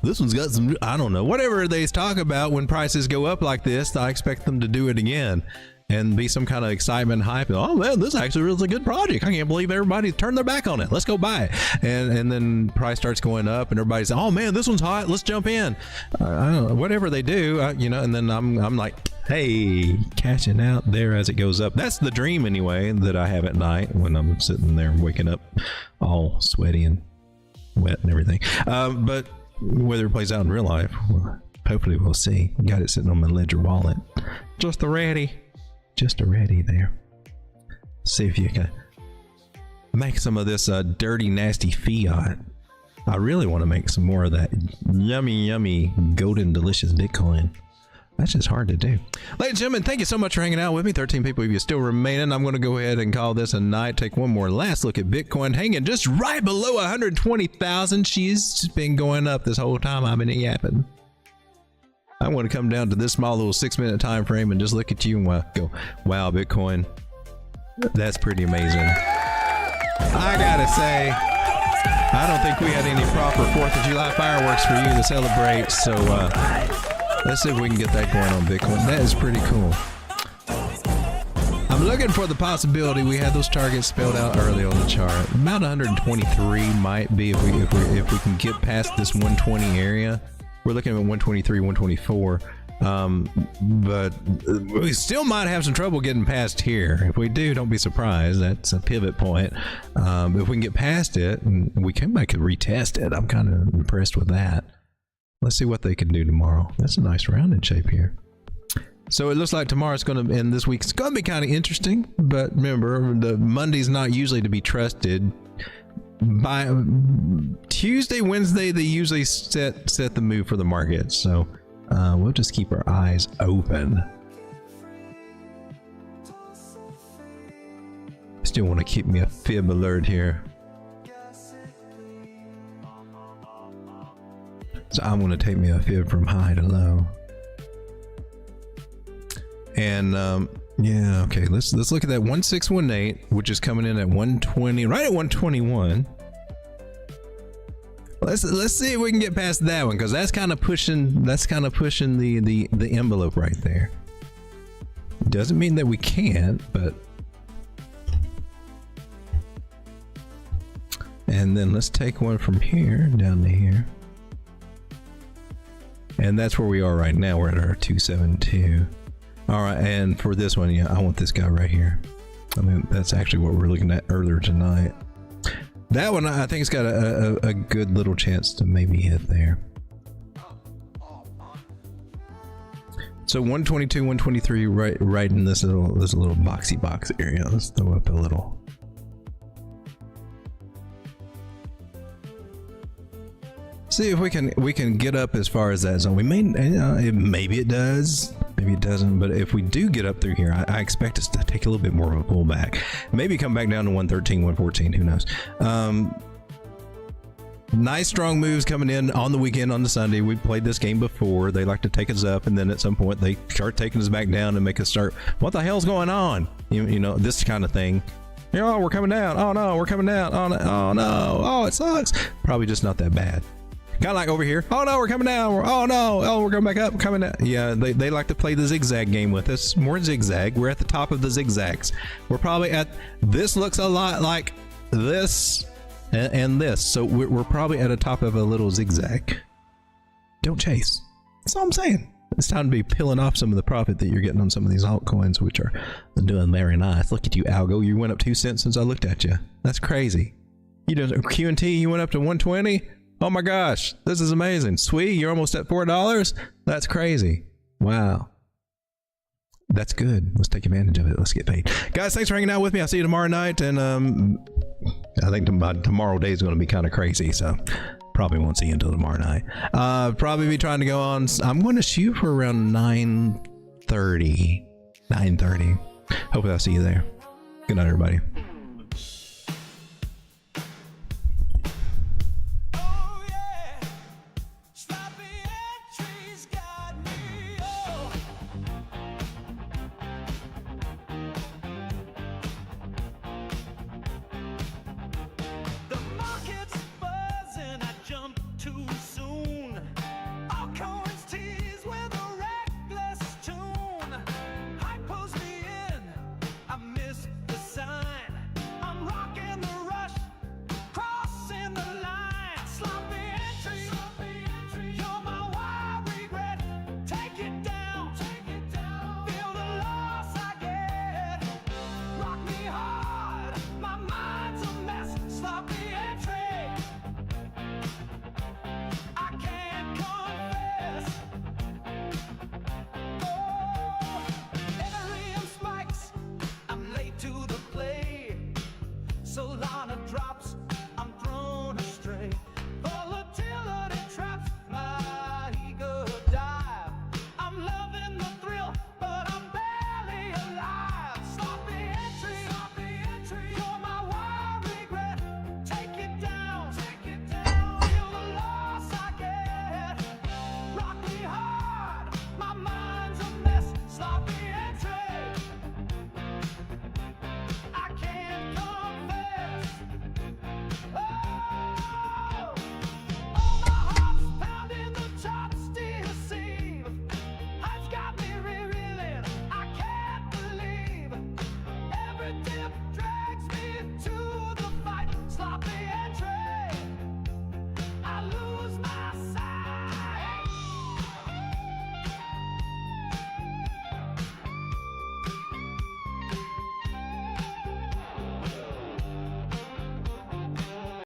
this one's got some, I don't know, whatever they talk about when prices go up like this, I expect them to do it again and be some kind of excitement and hype. Oh man, this actually is a good project. I can't believe everybody's turned their back on it. Let's go buy it. And then price starts going up and everybody's, oh man, this one's hot. Let's jump in. I don't know, whatever they do, you know, and then I'm like, hey, cashing out there as it goes up. That's the dream anyway that I have at night when I'm sitting there waking up all sweaty and wet and everything. But whether it plays out in real life, well, hopefully we'll see. Got it sitting on my Ledger wallet. Just a ready there. See if you can make some of this dirty, nasty fiat. I really want to make some more of that yummy, golden, delicious Bitcoin. That's just hard to do. Ladies and gentlemen, thank you so much for hanging out with me. 13 people of you still remaining. I'm going to go ahead and call this a night. Take one more last look at Bitcoin, hanging just right below 120,000. She's been going up this whole time I've been yapping. I want to come down to this small little 6-minute time frame and just look at you and go, wow, Bitcoin, that's pretty amazing. I gotta say, I don't think we had any proper 4th of July fireworks for you to celebrate, so let's see if we can get that going on Bitcoin. That is pretty cool. I'm looking for the possibility. We had those targets spelled out early on the chart. About 123 might be if we can get past this 120 area. We're looking at 123, 124. But we still might have some trouble getting past here. If we do, don't be surprised. That's a pivot point. If we can get past it, and we might could retest it. I'm kind of impressed with that. Let's see what they can do tomorrow. That's a nice rounded shape here. So it looks like tomorrow's going to, and this week's going to be kind of interesting. But remember, the Monday's not usually to be trusted. By Tuesday, Wednesday, they usually set the move for the market. So we'll just keep our eyes open. Still want to keep me a fib alert here. So I'm going to take me a fib from high to low. And yeah, okay, let's look at that 1618, which is coming in at 120, right at 121. Let's see if we can get past that one, because that's kind of pushing the envelope right there. Doesn't mean that we can't, but and then let's take one from here down to here. And that's where we are right now. We're at our 272. All right, and for this one, yeah, I want this guy right here. I mean, that's actually what we were looking at earlier tonight. That one, I think it's got a good little chance to maybe hit there. So 122, 123, right in this little boxy box area. Let's throw up a little. See if we can get up as far as that zone. We may, maybe it does, maybe it doesn't. But if we do get up through here, I expect us to take a little bit more of a pullback. Maybe come back down to 113, 114. Who knows? Nice strong moves coming in on the weekend on the Sunday. We played this game before. They like to take us up, and then at some point they start taking us back down and make us start. What the hell's going on? You know, this kind of thing. Oh, we're coming down. Oh no, we're coming down. Oh no, oh no, oh it sucks. Probably just not that bad. Kind of like over here. Oh no, we're coming down. Oh no, oh we're going back up. Coming down. Yeah, they like to play the zigzag game with us. More zigzag. We're at the top of the zigzags. We're probably at. This looks a lot like this and this. So we're probably at the top of a little zigzag. Don't chase. That's all I'm saying. It's time to be peeling off some of the profit that you're getting on some of these altcoins, which are doing very nice. Look at you, Algo. You went up 2 cents since I looked at you. That's crazy. You did QNT. You went up to 120. Oh my gosh, this is amazing. Sweet, you're almost at $4. That's crazy. Wow. That's good. Let's take advantage of it. Let's get paid. Guys, thanks for hanging out with me. I'll see you tomorrow night. And I think tomorrow day is going to be kind of crazy. So probably won't see you until tomorrow night. Probably be trying to go on. I'm going to shoot for around 9:30. Hopefully I'll see you there. Good night, everybody.